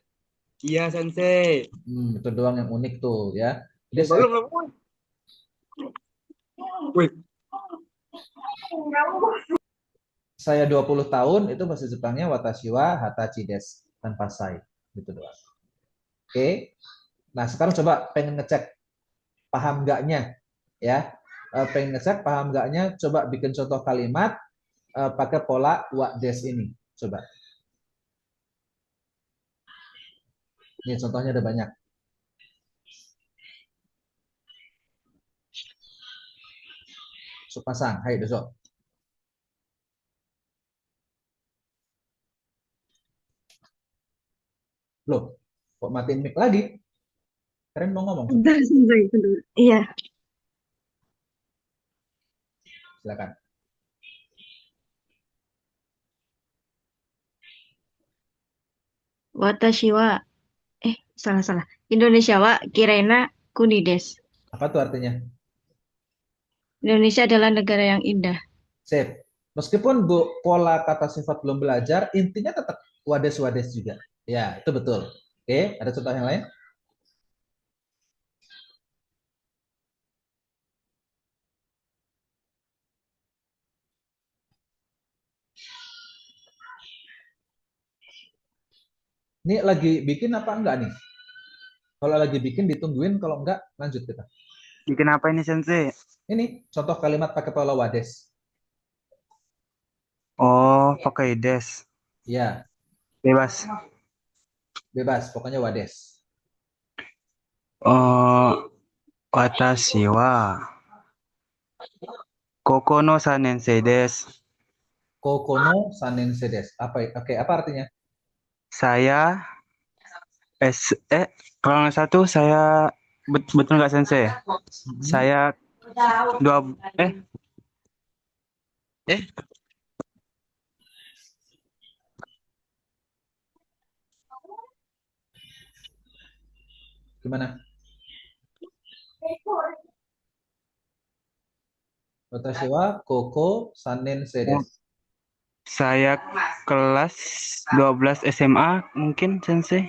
Iya Sensei. Itu doang yang unik tuh ya. Jadi Belum. Wih. saya 20 tahun itu bahasa Jepangnya watashi wa hatachi desu tanpa sai. Gitu doang. Oke. Nah, sekarang coba pengen ngecek paham enggaknya ya. Pengen ngecek paham enggaknya, coba bikin contoh kalimat pakai pola wa des ini. Coba. Ini contohnya ada banyak. So, pasang. Hai, doso. Loh, kok matiin mic lagi? Keren mau ngomong. Iya. Silakan. Watashi wa salah. Indonesia wa kirena kuni desu. Apa tuh artinya? Indonesia adalah negara yang indah. Sip. Meskipun pola kata sifat belum belajar, intinya tetap wades-wades juga. Ya, itu betul. Oke. Oke, ada contoh yang lain? Ini lagi bikin apa enggak nih? Kalau lagi bikin ditungguin, kalau enggak lanjut kita. Bikin apa ini Sensei? Ini contoh kalimat pakai pola wades. Oh, pakai des. Ya, Bebas. bebas, pokoknya wades. Oh, watashi wa koko no 3年生 desu. Kokono sanense desu. Oke, apa artinya? Saya kalau nggak satu saya betul nggak Sensei? Mhm. Saya dua eh eh Gimana? Watashi wa koko sanense desu. saya kelas 12 SMA mungkin Sensei.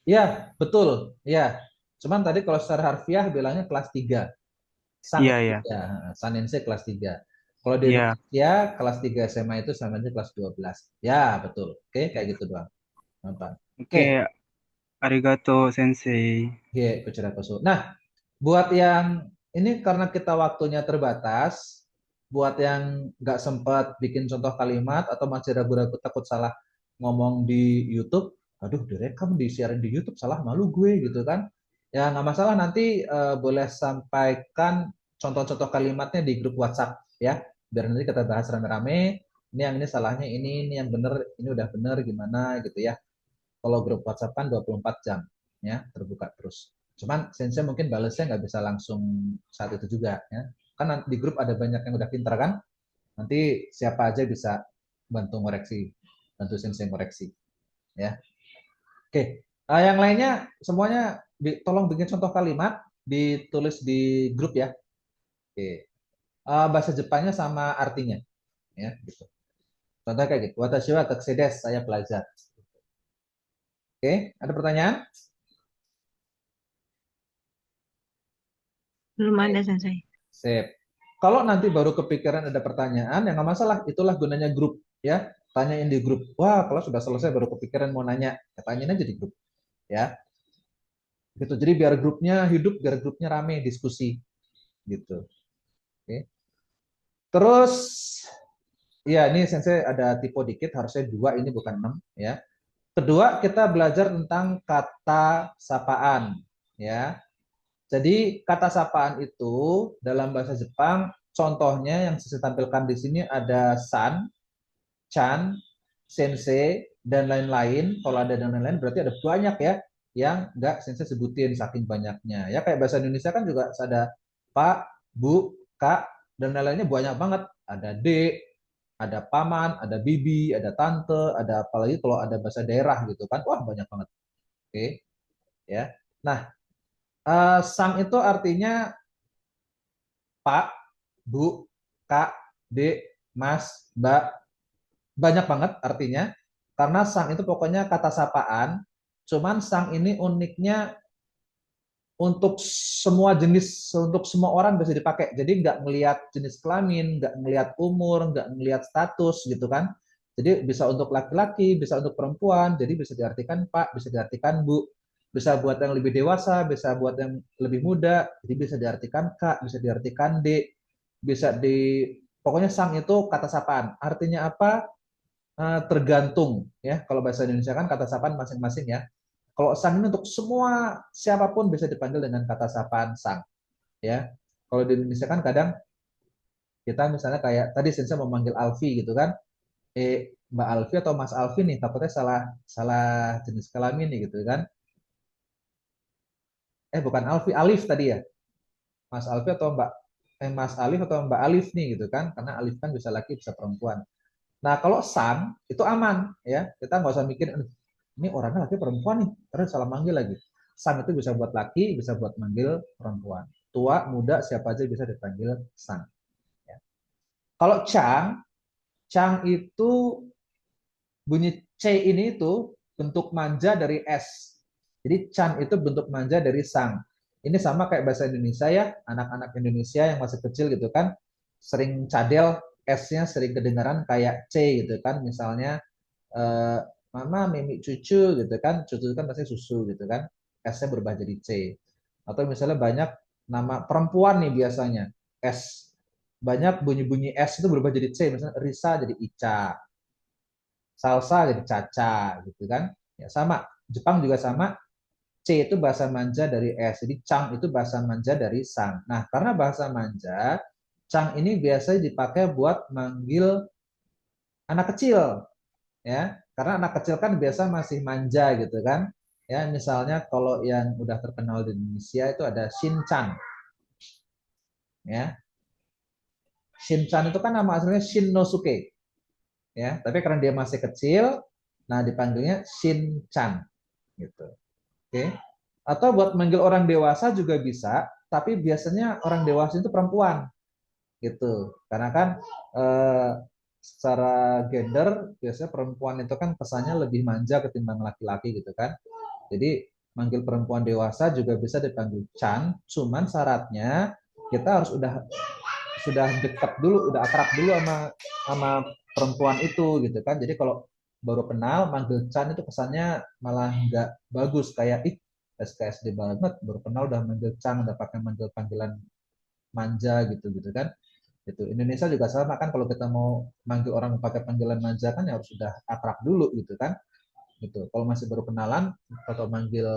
Iya, betul. Iya. Cuman tadi kalau secara harfiah bilangnya kelas 3. Sang Iya itu ya. 3. Sanense kelas 3. Kalau di Iya. Indonesia kelas 3 SMA itu sama aja kelas 12. Ya, betul. Oke, kayak gitu doang. Gampang. Oke, Oke, arigato Sensei. oke, Kucera Koso. Nah, buat yang ini karena kita waktunya terbatas, buat yang nggak sempat bikin contoh kalimat atau masih ragu-ragu takut salah ngomong di YouTube, aduh direkam disiarin di YouTube salah malu gue gitu kan. Ya nggak masalah nanti boleh sampaikan contoh-contoh kalimatnya di grup WhatsApp ya, biar nanti kita bahas rame-rame. Ini salahnya ini yang bener, ini udah bener gimana gitu ya. Kalau grup WhatsApp kan 24 jam ya, terbuka terus. Cuman Sensei mungkin balesnya nggak bisa langsung saat itu juga ya. Kan di grup ada banyak yang udah pintar kan. Nanti siapa aja bisa bantu ngoreksi, bantu Sensei ngoreksi ya. Oke. Yang lainnya semuanya tolong bikin contoh kalimat ditulis di grup ya. Oke. Bahasa Jepangnya sama artinya ya gitu. Contohnya kayak gitu. Watashi wa takusei desu, saya pelajar. Oke, ada pertanyaan? Belum ada Sensei. Sip. Kalau nanti baru kepikiran ada pertanyaan, ya nggak masalah. Itulah gunanya grup, ya. Tanyain di grup. Wah, kalau sudah selesai baru kepikiran mau nanya, ya tanyain aja di grup, ya. Gitu. Jadi biar grupnya hidup, biar grupnya rame, diskusi, gitu. Oke. Terus, ya ini Sensei ada tipe dikit, harusnya 2, ini bukan 6, ya. Kedua, kita belajar tentang kata sapaan, ya. Jadi kata sapaan itu dalam bahasa Jepang, contohnya yang saya tampilkan di sini ada san, chan, sensei, dan lain-lain. Kalau ada dan lain-lain berarti ada banyak ya yang nggak sensei sebutin saking banyaknya. Ya kayak bahasa Indonesia kan juga ada pak, bu, kak, dan lain-lainnya banyak banget. Ada dek, ada paman, ada bibi, ada tante, ada apalagi kalau ada bahasa daerah gitu kan. Wah banyak banget. Oke, ya. Nah, sang itu artinya Pak, Bu, Kak, Dek, Mas, Mbak, banyak banget artinya. Karena sang itu pokoknya kata sapaan, cuman sang ini uniknya untuk semua jenis, untuk semua orang bisa dipakai. Jadi nggak ngelihat jenis kelamin, nggak ngelihat umur, nggak ngelihat status gitu kan. Jadi bisa untuk laki-laki, bisa untuk perempuan, jadi bisa diartikan Pak, bisa diartikan Bu, bisa buat yang lebih dewasa, bisa buat yang lebih muda, jadi bisa diartikan Kak, bisa diartikan D, bisa di pokoknya sang itu kata sapaan. Artinya apa? Tergantung ya. Kalau bahasa Indonesia kan kata sapaan masing-masing ya. Kalau sang ini untuk semua siapapun bisa dipanggil dengan kata sapaan sang ya. Kalau di Indonesia kan kadang kita misalnya kayak tadi saya mau manggil Alfi gitu kan. Mbak Alfi atau Mas Alfi nih takutnya salah salah jenis kelamin nih gitu kan. Bukan Alfi, Alif tadi ya. Mas Alfi atau Mas Alif atau Mbak Alif nih gitu kan. Karena Alif kan bisa laki bisa perempuan. Nah, kalau sang itu aman ya. Kita nggak usah mikir ini orangnya laki perempuan nih, terus salah manggil lagi. Sang itu bisa buat laki, bisa buat manggil perempuan. Tua, muda, siapa aja bisa dipanggil sang. Ya. Kalau Chang, Chang itu bunyi C ini itu bentuk manja dari S. Jadi chan itu bentuk manja dari sang. Ini sama kayak bahasa Indonesia ya, anak-anak Indonesia yang masih kecil gitu kan, sering cadel, S-nya sering kedengaran kayak C gitu kan, misalnya eh, mama, mimi, cucu gitu kan, cucu kan pasti susu gitu kan, S-nya berubah jadi C. Atau misalnya banyak nama perempuan nih biasanya, S. Banyak bunyi-bunyi S itu berubah jadi C, misalnya Risa jadi Ica, Salsa jadi Caca gitu kan. Ya sama, Jepang juga sama, C itu bahasa manja dari S. Jadi Chang itu bahasa manja dari Sang. Nah, karena bahasa manja, Chang ini biasanya dipakai buat manggil anak kecil, ya. Karena anak kecil kan biasa masih manja gitu kan. Ya, misalnya kalau yang udah terkenal di Indonesia itu ada Shin-chan, ya. Shin-chan itu kan nama aslinya Shinnosuke, ya. Tapi karena dia masih kecil, nah dipanggilnya Shin-chan gitu. Oke. Atau buat manggil orang dewasa juga bisa, tapi biasanya orang dewasa itu perempuan gitu. Karena kan eh, secara gender biasanya perempuan itu kan pesannya lebih manja ketimbang laki-laki gitu kan. Jadi manggil perempuan dewasa juga bisa dipanggil Chan, cuman syaratnya kita harus sudah dekat dulu, udah akrab dulu sama perempuan itu gitu kan. Jadi kalau baru kenal manggil Chan itu kesannya malah nggak bagus, kayak ih SKSD banget, baru kenal udah manggil Chan, udah pakai manggil panggilan manja gitu gitu kan. Itu Indonesia juga sama kan, kalau kita mau manggil orang pakai panggilan manja kan ya harus sudah akrab dulu gitu kan. Gitu. Kalau masih baru kenalan atau manggil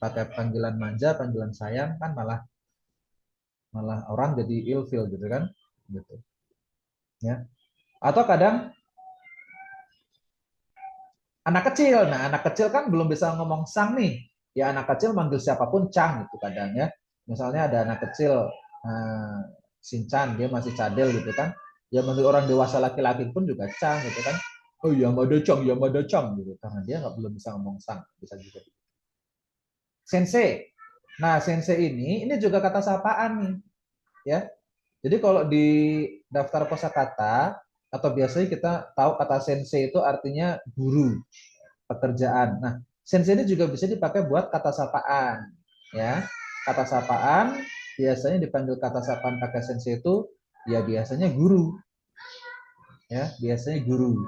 pakai panggilan manja, panggilan sayang kan malah malah orang jadi ilfil gitu kan. Gitu. Ya. Atau kadang anak kecil. Nah, anak kecil kan belum bisa ngomong sang nih. Ya anak kecil manggil siapapun Cang gitu kadang ya. Misalnya ada anak kecil Shinchan, dia masih cadel gitu kan. Ya manggil orang dewasa laki-laki pun juga Cang gitu kan. Oh Yamada Cang gitu. Karena dia nggak belum bisa ngomong sang, bisa juga. Sensei. Nah, sensei ini juga kata sapaan nih, ya. Jadi kalau di daftar kosakata atau biasanya kita tahu kata sensei itu artinya guru, pekerjaan. Nah, sensei ini juga bisa dipakai buat kata sapaan, ya. Kata sapaan biasanya dipanggil kata sapaan pakai sensei itu ya biasanya guru, ya, biasanya guru.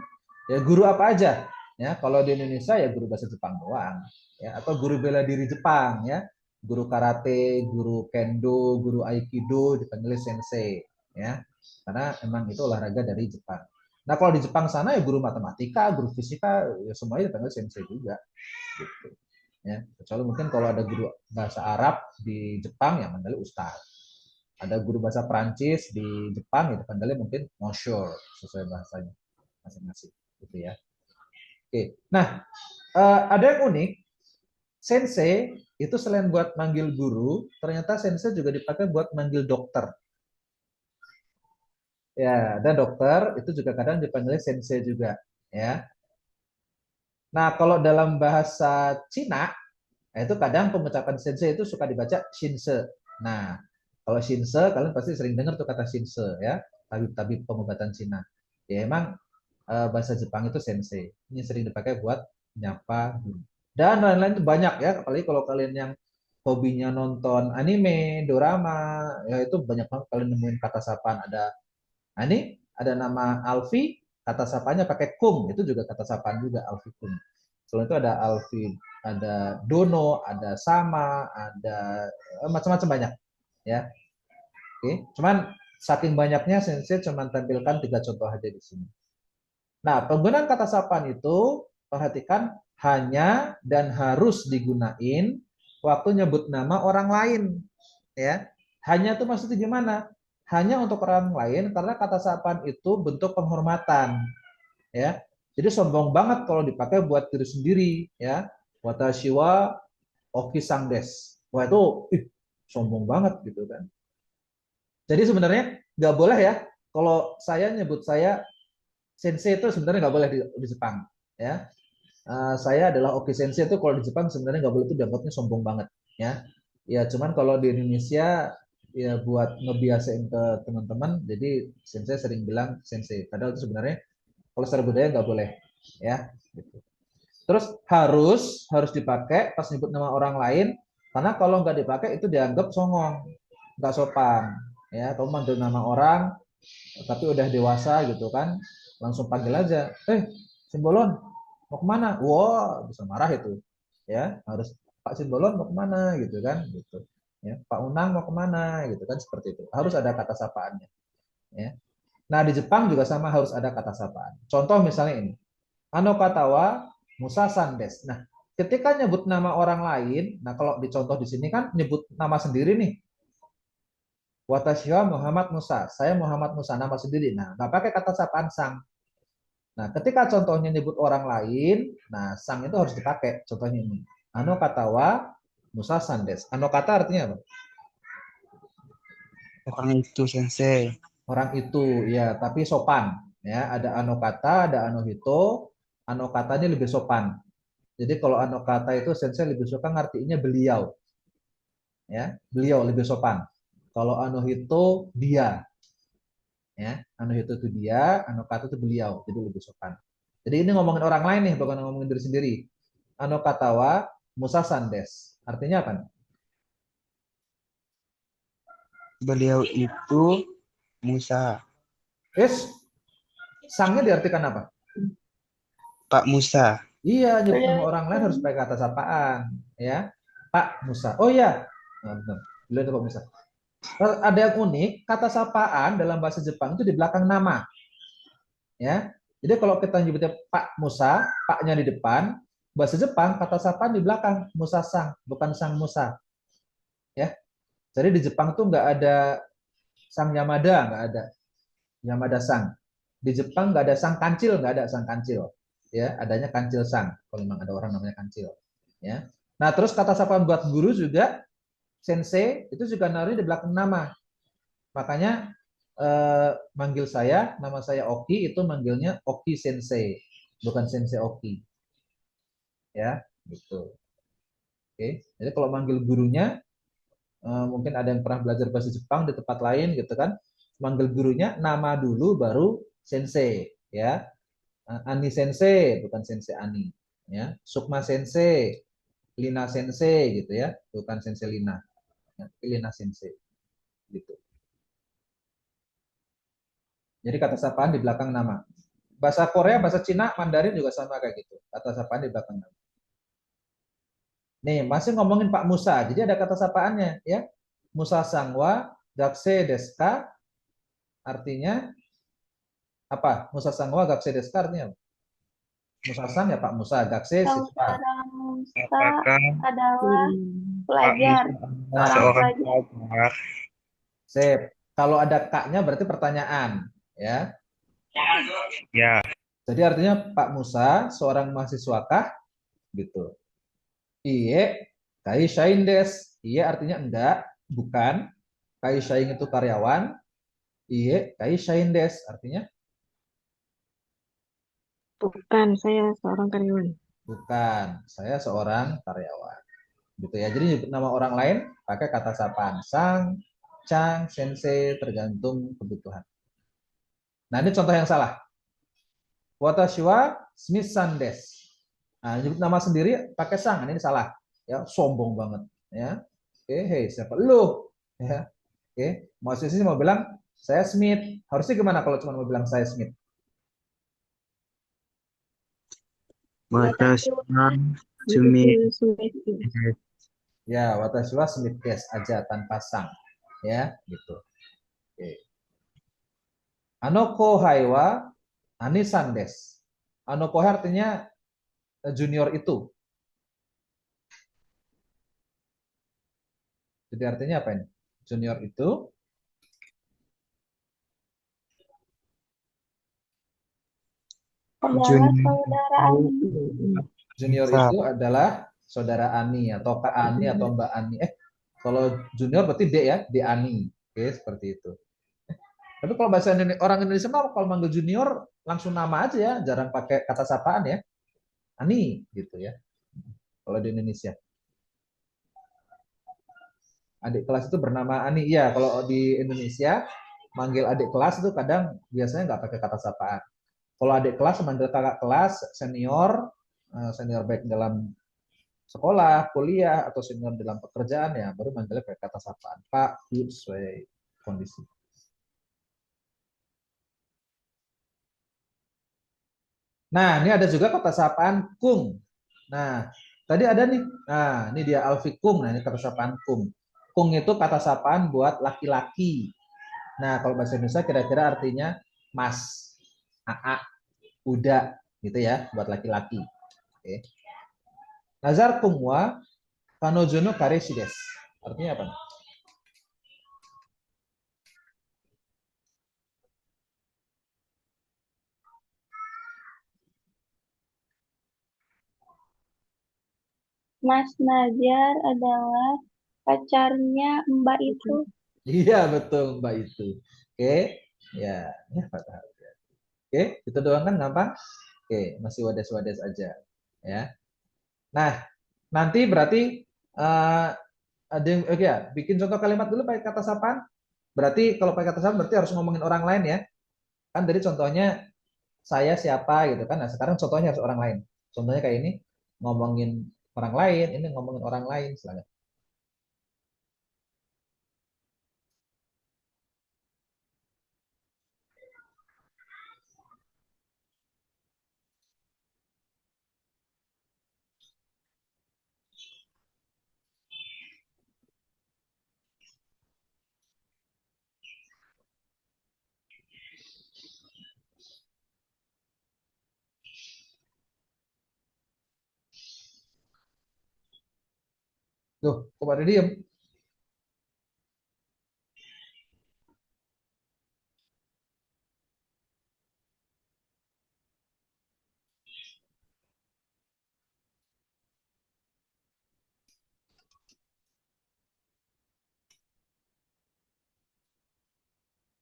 Ya guru apa aja? Ya, kalau di Indonesia ya guru bahasa Jepang doang, ya, atau guru bela diri Jepang, ya. Guru karate, guru kendo, guru aikido dipanggil sensei, ya. Karena emang itu olahraga dari Jepang. Nah, kalau di Jepang sana ya guru matematika, guru fisika, ya semuanya dipanggil sensei juga. Gitu. Ya, kecuali mungkin kalau ada guru bahasa Arab di Jepang ya manggilnya ustaz. Ada guru bahasa Perancis di Jepang ya dipanggilnya mungkin monsieur sesuai bahasanya masing-masing gitu ya. Oke. Nah, ada yang unik, sensei itu selain buat manggil guru, ternyata sensei juga dipakai buat manggil dokter. Ya, ada dokter itu juga kadang dipanggil sensei juga, ya. Nah, kalau dalam bahasa Cina, itu kadang pengucapan sensei itu suka dibaca shinse. Nah, kalau shinse kalian pasti sering dengar tuh kata shinse ya, tabib-tabib pengobatan Cina. Ya emang bahasa Jepang itu sensei. Ini sering dipakai buat nyapa guru. Dan lain-lain itu banyak ya, apalagi kalau kalian yang hobinya nonton anime, dorama, ya itu banyak banget kalian nemuin kata sapaan. Ini ada nama Alfi, kata sapanya pakai Kung, itu juga kata sapaan juga Alfi Kung. Selain itu ada Alfi, ada Dono, ada Sama, ada macam-macam banyak ya. Oke, cuman saking banyaknya saya cuma tampilkan 3 contoh aja di sini. Nah, penggunaan kata sapaan itu perhatikan hanya dan harus digunain waktu nyebut nama orang lain, ya. Hanya itu maksudnya gimana? Hanya untuk orang lain karena kata sapaan itu bentuk penghormatan, ya. Jadi sombong banget kalau dipakai buat diri sendiri, ya. Watashi wa oki sang des. Wah itu sombong banget gitu kan. Jadi sebenarnya nggak boleh ya kalau saya nyebut saya sensei itu sebenarnya nggak boleh di Jepang, ya. Saya adalah Oki Sensei itu kalau di Jepang sebenarnya nggak boleh, itu dianggapnya sombong banget, ya. Ya cuman kalau di Indonesia ya buat ngebiasain ke teman-teman, jadi sensei sering bilang sensei. Padahal itu sebenarnya kalau secara budaya nggak boleh, ya. Gitu. Terus harus dipakai pas nyebut nama orang lain, karena kalau nggak dipakai itu dianggap songong, nggak sopan. Ya, kamu manggil nama orang, tapi udah dewasa gitu kan, langsung panggil aja, Simbolon mau kemana? Wah, bisa marah itu. Ya, harus Pak Simbolon mau kemana gitu kan, gitu. Ya, Pak Unang mau kemana gitu kan, seperti itu. Harus ada kata sapaannya. Ya. Nah, di Jepang juga sama, harus ada kata sapaan. Contoh misalnya ini, Ano katawa Musa Sandes. Nah, ketika nyebut nama orang lain, nah kalau dicontoh di sini kan nyebut nama sendiri nih. Watashi wa Muhammad Musa. Saya Muhammad Musa, nama sendiri. Nah, nggak pakai kata sapaan sang. Nah, ketika contohnya nyebut orang lain, nah sang itu harus dipakai. Contohnya ini. Ano katawa Musa Sandes. Ano kata artinya apa? Orang itu sensei. Orang itu, ya, tapi sopan. Ya, ada ano kata, ada ano hito. Ano katanya lebih sopan. Jadi kalau ano kata itu sensei lebih suka ngartiinnya beliau. Ya, beliau lebih sopan. Kalau ano hito dia. Ya, ano hito itu dia, ano kata itu beliau, jadi lebih sopan. Jadi ini ngomongin orang lain nih, bukan ngomongin diri sendiri. Ano katawa Musa Sandes. Artinya apa? Beliau itu Musa. Yes, sangnya diartikan apa? Pak Musa. Iya, nyebut nama orang lain harus pakai kata sapaan, ya. Pak Musa. Oh iya, nah, benar. Beliau itu Pak Musa. Ada yang unik, kata sapaan dalam bahasa Jepang itu di belakang nama, ya. Jadi kalau kita nyebutnya Pak Musa, Paknya di depan, bahasa Jepang kata sapaan di belakang, Musa Sang, bukan Sang Musa, ya. Jadi di Jepang tuh nggak ada Sang Yamada, nggak ada Yamada Sang. Di Jepang nggak ada Sang Kancil, nggak ada Sang Kancil, ya. Adanya Kancil Sang, kalau memang ada orang namanya Kancil, ya. Nah, terus kata sapaan buat guru juga, sensei itu juga naruhnya di belakang nama. Makanya manggil saya, nama saya Oki, itu manggilnya Oki Sensei, bukan Sensei Oki. Ya, gitu. Oke. Jadi kalau manggil gurunya, mungkin ada yang pernah belajar bahasa Jepang di tempat lain gitu kan, manggil gurunya nama dulu baru Sensei, ya. Ani Sensei, bukan Sensei Ani. Ya. Sukma Sensei, Lina Sensei gitu ya, bukan Sensei Lina. Ya, Lina Sensei gitu. Jadi kata sapaan di belakang nama. Bahasa Korea, bahasa Cina, Mandarin juga sama kayak gitu. Kata sapaan di belakang nama. Nih, masih ngomongin Pak Musa. Jadi ada kata sapaannya, ya. Musa Sangwa, Gakse Deska, artinya apa? Musa Sangwa, Gakse Deska artinya apa? Musa Sang ya Pak Musa, Gakse siswa. Saudara Musa Apakah adalah Pak pelajar, Musa seorang seorang pelajar. pelajar? Sip. Kalau ada kaknya berarti pertanyaan, ya. Ya, Jadi artinya Pak Musa seorang mahasiswa kah? Gitu. Iye, kai shain des. Iye artinya enggak, bukan. Kai shain itu karyawan. Iye, kai shain des artinya Bukan, saya seorang karyawan. bukan. Saya seorang karyawan. Gitu ya. Jadi nyebut nama orang lain pakai kata sapaan sang, chang, sensei, tergantung kebutuhan. Nah, ini contoh yang salah. Watashi wa Smith-san desu. Nah, nyebut nama sendiri pakai sang, ini salah. Ya, sombong banget, ya. Oke, hey, siapa lu? Ya. Oke, mahasiswa mau bilang saya Smith. Harusnya gimana kalau cuma mau bilang saya Smith? Watashi wa Sumi. Ya, watashi wa Smith des aja tanpa sang. Ya, gitu. Oke. Ano kohai wa Anisan des. Ano kohai artinya junior itu. Jadi artinya apa ini? Junior itu Adalah saudara Ani. junior itu adalah saudara Ani atau Kak Ani atau Mbak Ani. Kalau junior berarti D ya, D Ani. Oke, seperti itu. Tapi kalau bahasa orang Indonesia mah kalau manggil junior langsung nama aja ya, jarang pakai kata sapaan ya. Ani gitu ya. Kalau di Indonesia. Adik kelas itu bernama Ani. Iya, kalau di Indonesia manggil adik kelas itu kadang biasanya nggak pakai kata sapaan. Kalau adik kelas manggil kakak kelas, senior, senior baik dalam sekolah, kuliah, atau senior dalam pekerjaan, ya baru manggilnya pakai kata sapaan. Pak, Bu, sesuai kondisi. Nah, ini ada juga kata sapaan kung. Nah, tadi ada nih. Nah, ini dia Alfi Kung. Nah, ini kata sapaan kung. Kung itu kata sapaan buat laki-laki. Nah, kalau bahasa Indonesia kira-kira artinya mas, aa, uda, gitu ya, buat laki-laki. Oke. Nazar kung wa kanojo no kareshi desu. Artinya apa? Mas Najar adalah pacarnya Mbak itu. Iya, betul Mbak itu. Oke. Ya, ya Fatah. Oke, itu doang kan gampang? Oke, masih wadas-wadas aja. Ya. Nah, nanti berarti ada yang oke ya, bikin contoh kalimat dulu pakai kata sapaan. Berarti kalau pakai kata sapaan berarti harus ngomongin orang lain ya. Kan tadi contohnya saya siapa gitu kan. Nah, sekarang contohnya harus orang lain. Contohnya kayak ini ngomongin orang lain, ini ngomongin orang lain selangnya. Tuh, kok pada diem?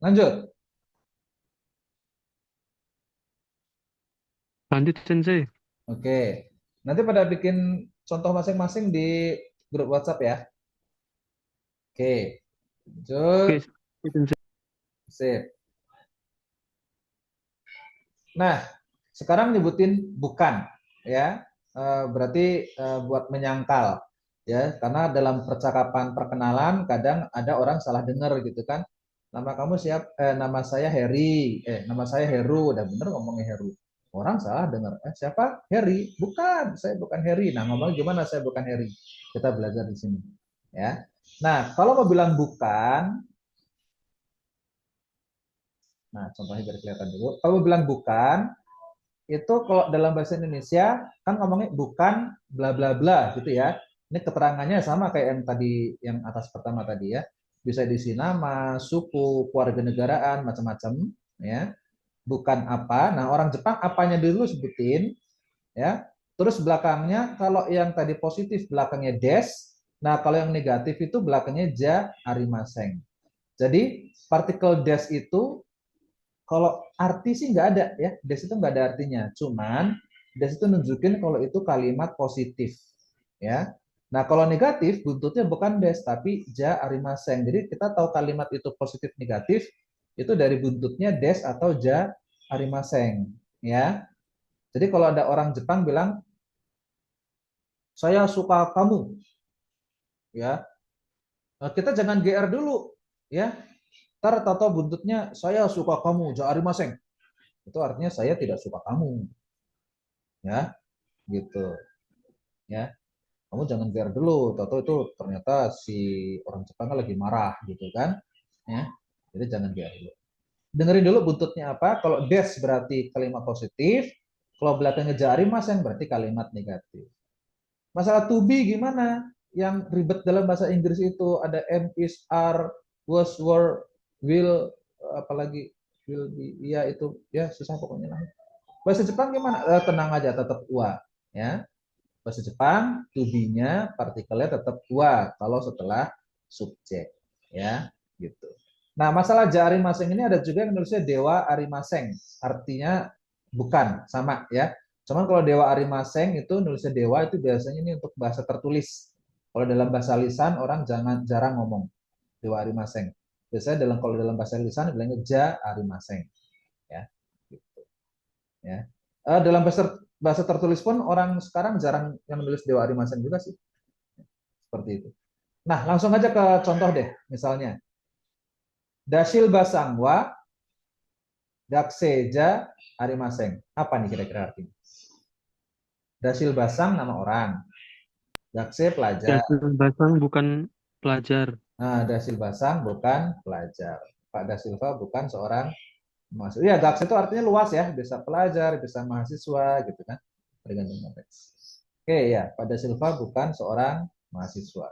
Lanjut. Lanjut, Sensei. Oke. Nanti pada bikin contoh masing-masing di grup WhatsApp ya. Oke. Oke, Lanjut. Sensei. Sip. Nah, sekarang nyebutin bukan ya. Berarti buat menyangkal ya, karena dalam percakapan perkenalan kadang ada orang salah dengar gitu kan. Nama kamu nama saya Heri, nama saya Heru, udah bener ngomongnya Heru. Orang salah dengar, siapa? Heri. Bukan, saya bukan Heri. Nah, ngomong gimana saya bukan Heri? Kita belajar di sini ya. Nah, kalau mau bilang bukan, nah contohnya biar kelihatan dulu. Kalau mau bilang bukan, itu kalau dalam bahasa Indonesia kan ngomongnya bukan bla bla bla gitu ya. Ini keterangannya sama kayak yang tadi, yang atas pertama tadi ya. Bisa diisi nama, suku, keluarga negaraan, macam-macam ya. Bukan apa. Nah, orang Jepang apanya dulu sebutin ya. Terus belakangnya kalau yang tadi positif belakangnya des. Nah, kalau yang negatif itu belakangnya ja arimaseng. Jadi partikel des itu kalau arti sih nggak ada ya, des itu nggak ada artinya. Cuman des itu nunjukin kalau itu kalimat positif ya. Nah kalau negatif buntutnya bukan des tapi ja arimaseng. Jadi kita tahu kalimat itu positif negatif itu dari buntutnya des atau ja arimaseng ya. Jadi kalau ada orang Jepang bilang saya suka kamu ya, kita jangan GR dulu ya. Ntar tato buntutnya saya suka kamu ja arimaseng. Itu artinya saya tidak suka kamu ya, gitu ya. Kamu jangan biar dulu, tato itu ternyata si orang Jepang lagi marah gitu kan ya. Jadi jangan biar dulu, dengerin dulu buntutnya apa. Kalau des berarti kalimat positif, kalau belakangnya jari mas yang berarti kalimat negatif. Masalah to be gimana, yang ribet dalam bahasa Inggris itu ada am, is, are, was, were, will, apalagi will be, ya itu ya susah pokoknya lah. Bahasa Jepang gimana? Tenang aja, tetap wa ya. Bahasa Jepang to be-nya partikelnya tetap wa kalau setelah subjek ya, gitu. Nah, masalah ja arimaseng ini ada juga yang nulisnya dewa arimaseng, artinya bukan, sama ya. Cuman kalau dewa arimaseng itu nulisnya dewa itu biasanya ini untuk bahasa tertulis. Kalau dalam bahasa lisan orang jarang ngomong dewa arimaseng. Biasanya kalau dalam bahasa lisan bilangnya ja arimaseng ya. Gitu. Ya. Dalam bahasa tertulis pun orang sekarang jarang yang menulis Dewa Arimaseng juga sih. Seperti itu. Nah, langsung aja ke contoh deh. Misalnya, Dasil Basangwa, Dakseja Arimaseng. Apa nih kira-kira artinya? Dasil Basang nama orang. Dakse pelajar. Dasil Basang bukan pelajar. Nah, Dasil Basang bukan pelajar. Pak Dasilva bukan seorang mahasiswa. Iya, Dakse itu artinya luas ya. Bisa pelajar, bisa mahasiswa gitu kan. Tergantung konteks. Oke ya, Pak Dasilva bukan seorang mahasiswa.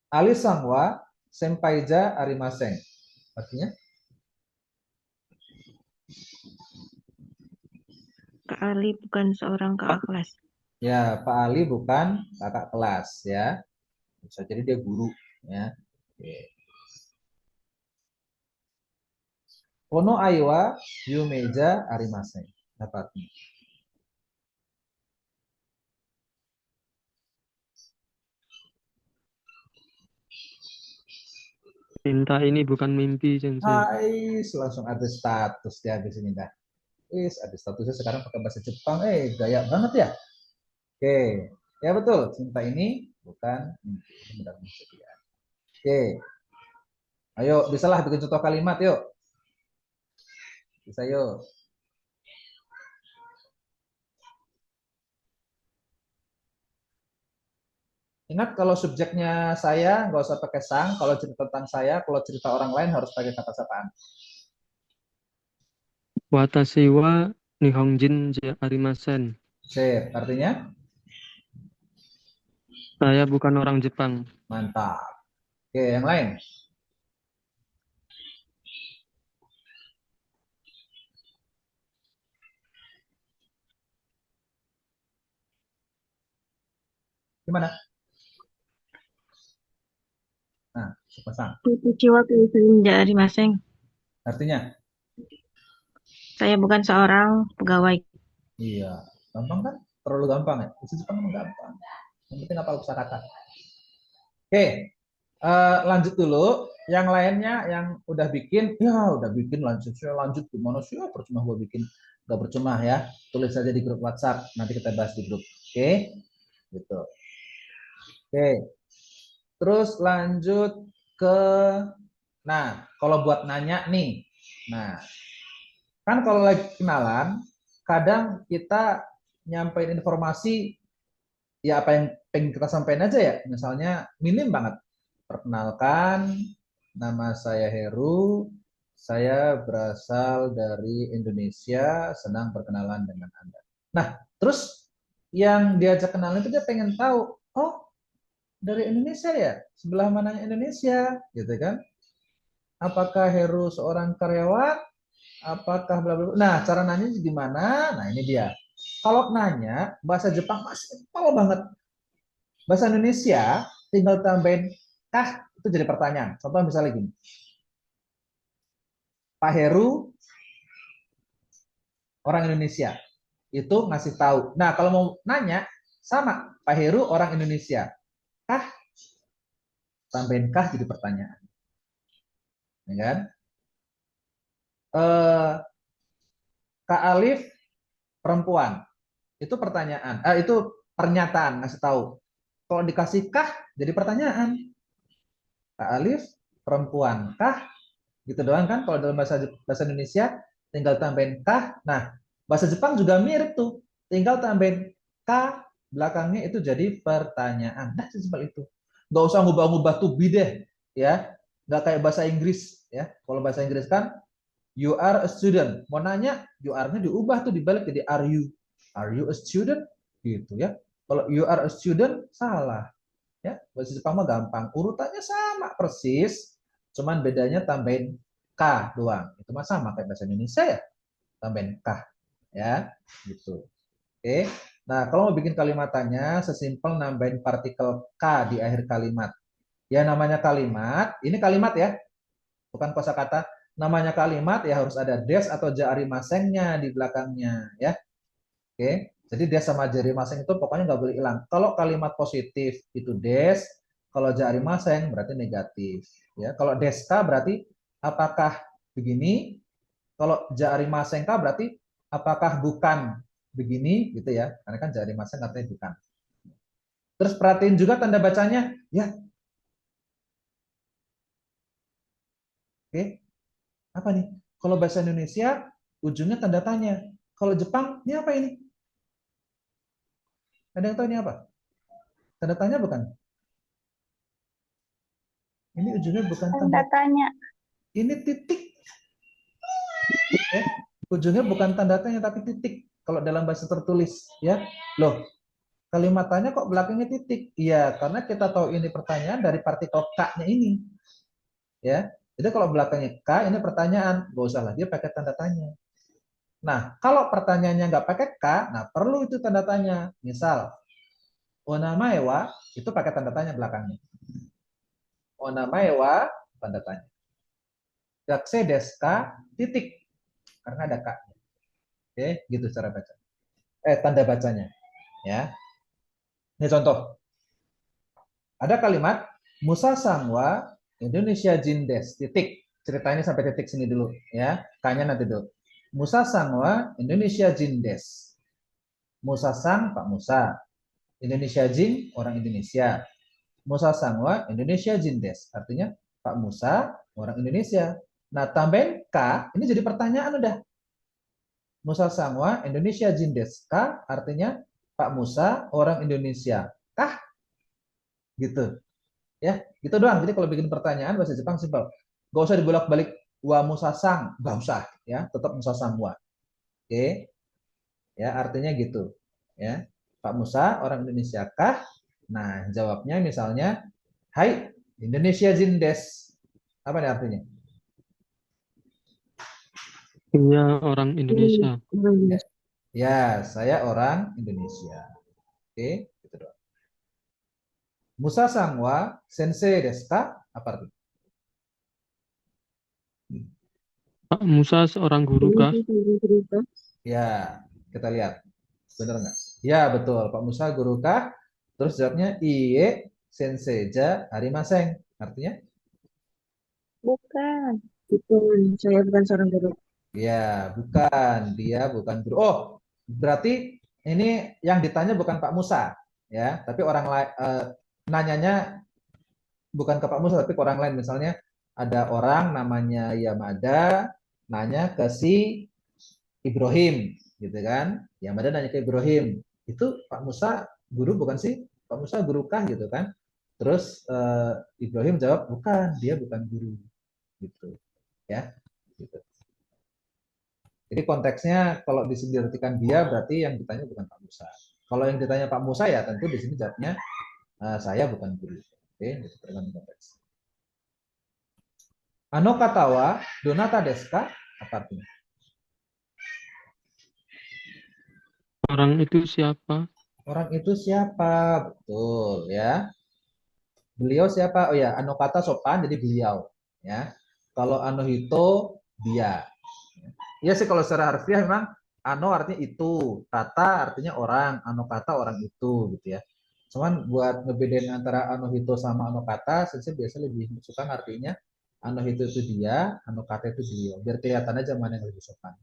Ali Sangwa, Senpaija Arimaseng. Artinya? Kak Ali bukan seorang kakak kelas. Ya, Pak Ali bukan kakak kelas ya. Bisa jadi dia guru ya. Oke. Kono Aiwa Yumeja Arimaseng. Apa artinya? Cinta ini bukan mimpi, Sensei. Hai, langsung ada status dia di sini dah. Ada statusnya sekarang pakai bahasa Jepang. Gaya banget ya. Oke, ya betul. Cinta ini bukan mimpi. Ini benar setia. Oke, ayo bisalah bikin contoh kalimat yuk. Bisa yuk. Ingat kalau subjeknya saya nggak usah pakai sang. Kalau cerita tentang saya, kalau cerita orang lain harus pakai kata sapaan. Watashi wa Nihonjin ja arimasen. Sip, artinya Saya bukan orang Jepang. mantap. Oke, yang lain. Gimana? Nah, sepasang. Kuichi wa kuichi dari Maseng. Artinya? Saya bukan seorang pegawai. Iya, gampang kan? Terlalu gampang ya? Bahasa Jepang emang gampang. Yang penting apa kosakata. Oke, lanjut dulu. Yang lainnya yang udah bikin, lanjut gimana sih? Percuma gue bikin, nggak percuma ya. Tulis saja di grup WhatsApp. Nanti kita bahas di grup. Oke, gitu. Oke, terus lanjut ke, nah kalau buat nanya nih, nah kan kalau lagi kenalan, kadang kita nyampein informasi ya apa yang pengen kita sampaikan aja ya. Misalnya minim banget. Perkenalkan, nama saya Heru, saya berasal dari Indonesia, senang berkenalan dengan Anda. Nah, terus yang diajak kenalan itu dia pengen tahu, oh dari Indonesia ya? Sebelah mananya Indonesia? Gitu kan? Apakah Heru seorang karyawan? Apakah bla bla. Nah, cara nanya gimana? Nah, ini dia. Kalau nanya bahasa Jepang masih simpel banget. Bahasa Indonesia tinggal tambahin kah itu jadi pertanyaan. Contoh misalnya gini. Pak Heru orang Indonesia. Itu ngasih tahu. Nah, kalau mau nanya sama Pak Heru orang Indonesia. Kah? Tambahin kah jadi pertanyaan. Ya kan? Kak Alif perempuan. Itu pertanyaan. Itu pernyataan ngasih tahu. Kalau dikasih kah jadi pertanyaan. Kak Alif perempuan kah? Gitu doang kan kalau dalam bahasa Indonesia tinggal tambahin kah. Nah, bahasa Jepang juga mirip tuh. Tinggal tambahin kah belakangnya itu jadi pertanyaan. Nah, sesimpel itu. Nggak usah ngubah-ngubah to be deh, ya. Nggak kayak bahasa Inggris, ya. Kalau bahasa Inggris kan you are a student. Mau nanya, you are-nya diubah tuh dibalik jadi are you. Are you a student? Gitu ya. Kalau you are a student salah. Ya, bahasa Jepang mah gampang. Urutannya sama persis, cuman bedanya tambahin k doang. Itu mah sama kayak bahasa Indonesia ya. Tambahin k ya, gitu. Oke. Nah, kalau mau bikin kalimatannya sesimpel nambahin partikel k di akhir kalimat. Ya namanya kalimat, ini kalimat ya. Bukan kosakata. Namanya kalimat ya harus ada des atau jari masengnya di belakangnya ya. Oke. Jadi des sama jari maseng itu pokoknya nggak boleh hilang. Kalau kalimat positif itu des, kalau jari maseng berarti negatif. Ya, kalau deska berarti apakah begini? Kalau jari masengka berarti apakah bukan begini gitu ya, karena kan jarimasen artinya bukan. Terus perhatiin juga tanda bacanya, ya. Oke, apa nih? Kalau bahasa Indonesia ujungnya tanda tanya. Kalau Jepang ini apa ini? Ada yang tahu ini apa? Tanda tanya bukan? Ini ujungnya bukan Tanda tanda, tanya. ini titik. Ya. Ujungnya bukan tanda tanya tapi titik. Kalau dalam bahasa tertulis, ya. Loh, kalimat tanya kok belakangnya titik? Iya, karena kita tahu ini pertanyaan dari partikel K-nya ini. Ya. Jadi kalau belakangnya K, ini pertanyaan. Nggak usah lagi pakai tanda tanya. Nah, kalau pertanyaannya nggak pakai K, nah perlu itu tanda tanya. Misal, onamae wa, itu pakai tanda tanya belakangnya. Onamae wa, tanda tanya. Gakusei desu ka, titik. Karena ada K. Oke, gitu cara baca. Tanda bacanya. Ya. Ini contoh. Ada kalimat Musa Sangwa Indonesia Jindes. Titik. Ceritanya sampai titik sini dulu, ya. K-nya nanti dulu. Musa Sangwa Indonesia Jindes. Musa Sang Pak Musa. Indonesia Jin orang Indonesia. Musa Sangwa Indonesia Jindes. Artinya Pak Musa orang Indonesia. Nah, tambahin K, ini jadi pertanyaan udah. Musa Sangwa Indonesia Jindes K, artinya Pak Musa orang Indonesia. Kah? Gitu. Ya, gitu doang. Jadi kalau bikin pertanyaan bahasa Jepang simpel. Gak usah dibolak-balik wa Musa Sang, gak usah, ya, tetap Musa Sangwa. Oke. Ya, artinya gitu. Ya. Pak Musa orang Indonesia kah? Nah, jawabnya misalnya, Hai, Indonesia Jindes. Apa nih artinya? Iya, orang Indonesia. Ya, saya orang Indonesia. Oke, gitu doang. Musa Sangwa Sensei desu ka? Apa artinya? Pak Musa seorang guru kah? Ya, kita lihat. Benar nggak? Ya, betul. Pak Musa guru kah? Terus jawabnya, Iye Sensei ja arimaseng. Artinya? Bukan. Saya bukan seorang guru. Ya, bukan. Dia bukan guru. Oh, berarti ini yang ditanya bukan Pak Musa, ya. Tapi orang lain nanyanya bukan ke Pak Musa, tapi ke orang lain. Misalnya ada orang namanya Yamada, nanya ke si Ibrahim, gitu kan? Yamada nanya ke Ibrahim, itu Pak Musa guru bukan sih? Pak Musa guru kah gitu kan? Terus Ibrahim jawab bukan, dia bukan guru, gitu, ya. Gitu. Jadi konteksnya kalau di sini diartikan dia berarti yang ditanya bukan Pak Musa. Kalau yang ditanya Pak Musa ya tentu di sini jawabnya saya bukan guru. Oke, itu tergantung konteks. Ano katawa donata desu ka? Apa artinya? Orang itu siapa? Orang itu siapa? Betul ya. Beliau siapa? Oh ya, ano kata sopan jadi beliau ya. Kalau ano hito dia. Iya sih kalau secara harfiah memang ano artinya itu, kata artinya orang, ano kata orang itu gitu ya. Cuman buat ngebedain antara ano hito sama ano kata, saya biasa lebih suka artinya ano hito itu dia, ano kata itu beliau. Biar kelihatan aja mana yang lebih sopan.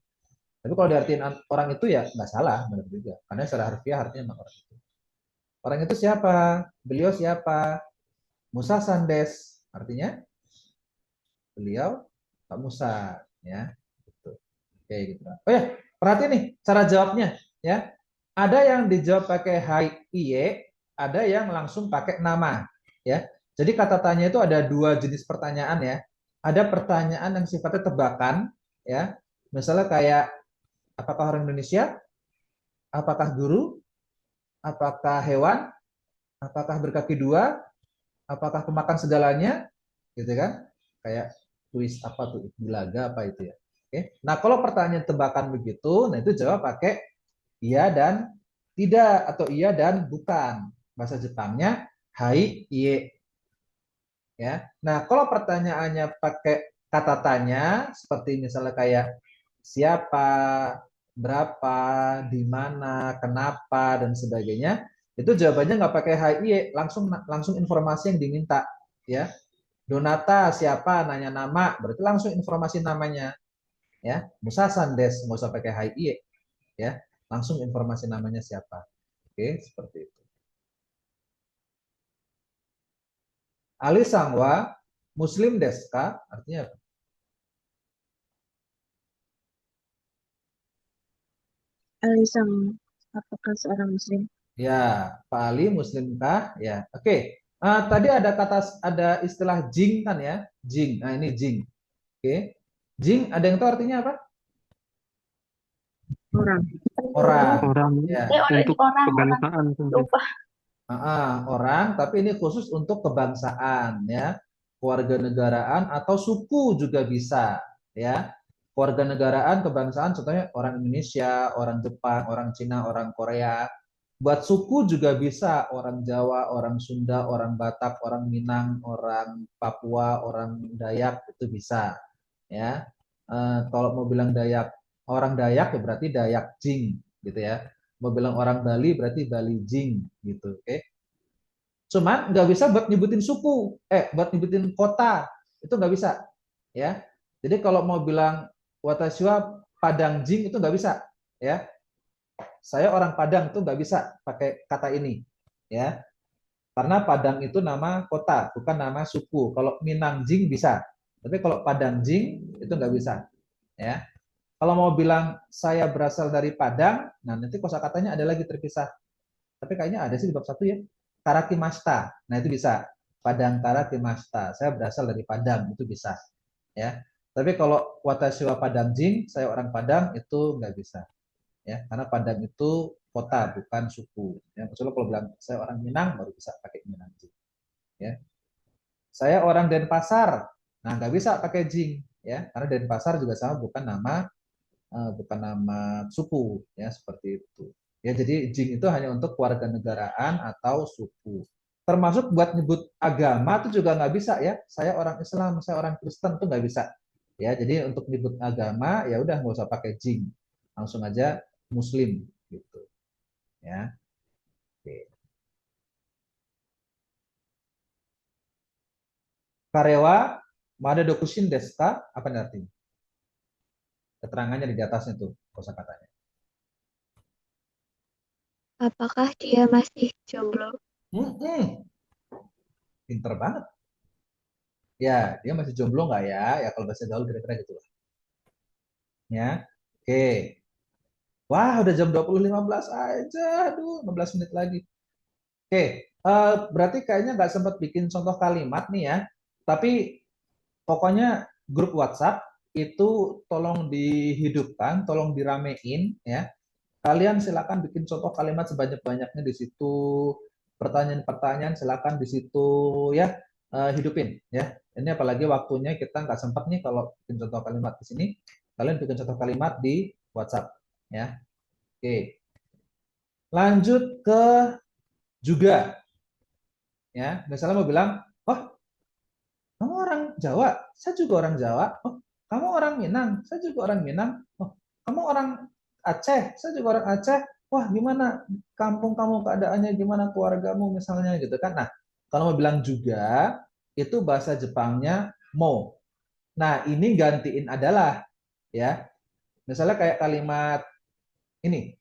Tapi kalau diartiin orang itu ya nggak salah, benar juga. Karena secara harfiah artinya memang orang itu. Orang itu siapa? Beliau siapa? Musa Sandes. Artinya beliau Pak Musa ya. Gitu. Oke gitu. Oh ya, perhatian nih cara jawabnya ya. Ada yang dijawab pakai hai iye, ada yang langsung pakai nama ya. Jadi kata tanya itu ada dua jenis pertanyaan ya. Ada pertanyaan yang sifatnya tebakan ya. Misalnya kayak apakah orang Indonesia? Apakah guru? Apakah hewan? Apakah berkaki dua? Apakah pemakan segalanya? Gitu kan? Kayak tulis apa tuh? Bilaga apa itu ya? Oke. Nah, kalau pertanyaan tebakan begitu, nah itu jawab pakai iya dan tidak atau iya dan bukan. Bahasa Jepangnya hai iye. Ya. Nah, kalau pertanyaannya pakai kata tanya seperti misalnya kayak siapa, berapa, di mana, kenapa dan sebagainya, itu jawabannya nggak pakai hai iye, langsung informasi yang diminta, ya. Donata siapa, nanya nama, berarti langsung informasi namanya, ya. Musa Sandes nggak usah pakai hai iye, ya. Langsung informasi namanya siapa. Oke, seperti itu. Ali sangwa Muslim desu ka? Artinya apa? Alisang, apakah seorang Muslim? Ya, Pak Ali Muslimkah? Ya, oke. Tadi ada istilah jing kan ya? Jing. Nah, ini jing. Oke. Jing ada yang tahu artinya apa? Orang. Orang. Orang Ya. untuk orang kebangsaan tentu. lupa. Orang, tapi ini khusus untuk kebangsaan ya. Kewarganegaraan atau suku juga bisa ya. Kewarganegaraan, kebangsaan contohnya orang Indonesia, orang Jepang, orang Cina, orang Korea. Buat suku juga bisa, orang Jawa, orang Sunda, orang Batak, orang Minang, orang Papua, orang Dayak itu bisa ya. Kalau mau bilang Dayak, orang Dayak ya berarti Dayak Jing gitu ya. Mau bilang orang Bali berarti Bali Jing gitu, oke. Cuman nggak bisa buat nyebutin suku, buat nyebutin kota itu nggak bisa, ya. Jadi kalau mau bilang Watashi wa Padang Jing itu nggak bisa, ya. Saya orang Padang itu nggak bisa pakai kata ini, ya. Karena Padang itu nama kota, bukan nama suku. Kalau Minang Jing bisa, tapi kalau Padang Jing itu nggak bisa, ya. Kalau mau bilang saya berasal dari Padang, nah nanti kosakatanya ada lagi terpisah. Tapi kayaknya ada sih di bab 1 ya. Karakimasta. Nah, itu bisa. Padang Karakimasta. Saya berasal dari Padang, itu bisa. Ya. Tapi kalau Watashi wa Padang Jing, saya orang Padang, itu nggak bisa. Ya, karena Padang itu kota, bukan suku. Ya, kecuali kalau bilang saya orang Minang, baru bisa pakai Minang Jing. Ya. Saya orang Denpasar. Nah, nggak bisa pakai Jing. Ya, karena Denpasar juga sama, bukan nama suku, ya seperti itu. Ya, jadi jing itu hanya untuk kewarganegaraan atau suku. Termasuk buat nyebut agama itu juga nggak bisa ya. Saya orang Islam, saya orang Kristen itu nggak bisa. Ya, jadi untuk nyebut agama ya udah nggak usah pakai jing, langsung aja Muslim gitu. Ya. Oke. Karewa Mada Dokushin desu ka? Apa ini artinya? Keterangannya di atasnya tuh kosakatanya. Apakah dia masih jomblo? Pinter banget. Ya, dia masih jomblo nggak ya? Ya kalau bahasa gaul kira-kira gitu lah. Ya, oke. Wah, udah jam 20.15 aja. Aduh, 15 menit lagi. Oke, berarti kayaknya nggak sempat bikin contoh kalimat nih ya. Tapi pokoknya grup WhatsApp itu tolong dihidupkan, tolong diramein ya. Kalian silakan bikin contoh kalimat sebanyak-banyaknya di situ. Pertanyaan-pertanyaan silakan di situ ya. Hidupin ya. Ini apalagi waktunya kita nggak sempat nih kalau bikin contoh kalimat di sini. Kalian bikin contoh kalimat di WhatsApp ya. Oke. Lanjut ke juga ya. Misalnya mau bilang, "Oh, kamu orang Jawa, saya juga orang Jawa. Oh, kamu orang Minang, saya juga orang Minang. Oh, kamu orang Aceh, saya juga orang Aceh. Wah, gimana kampung kamu keadaannya, gimana keluargamu misalnya gitu kan." Nah, kalau mau bilang juga, itu bahasa Jepangnya mo. Nah, ini gantiin adalah ya. Misalnya kayak kalimat ini,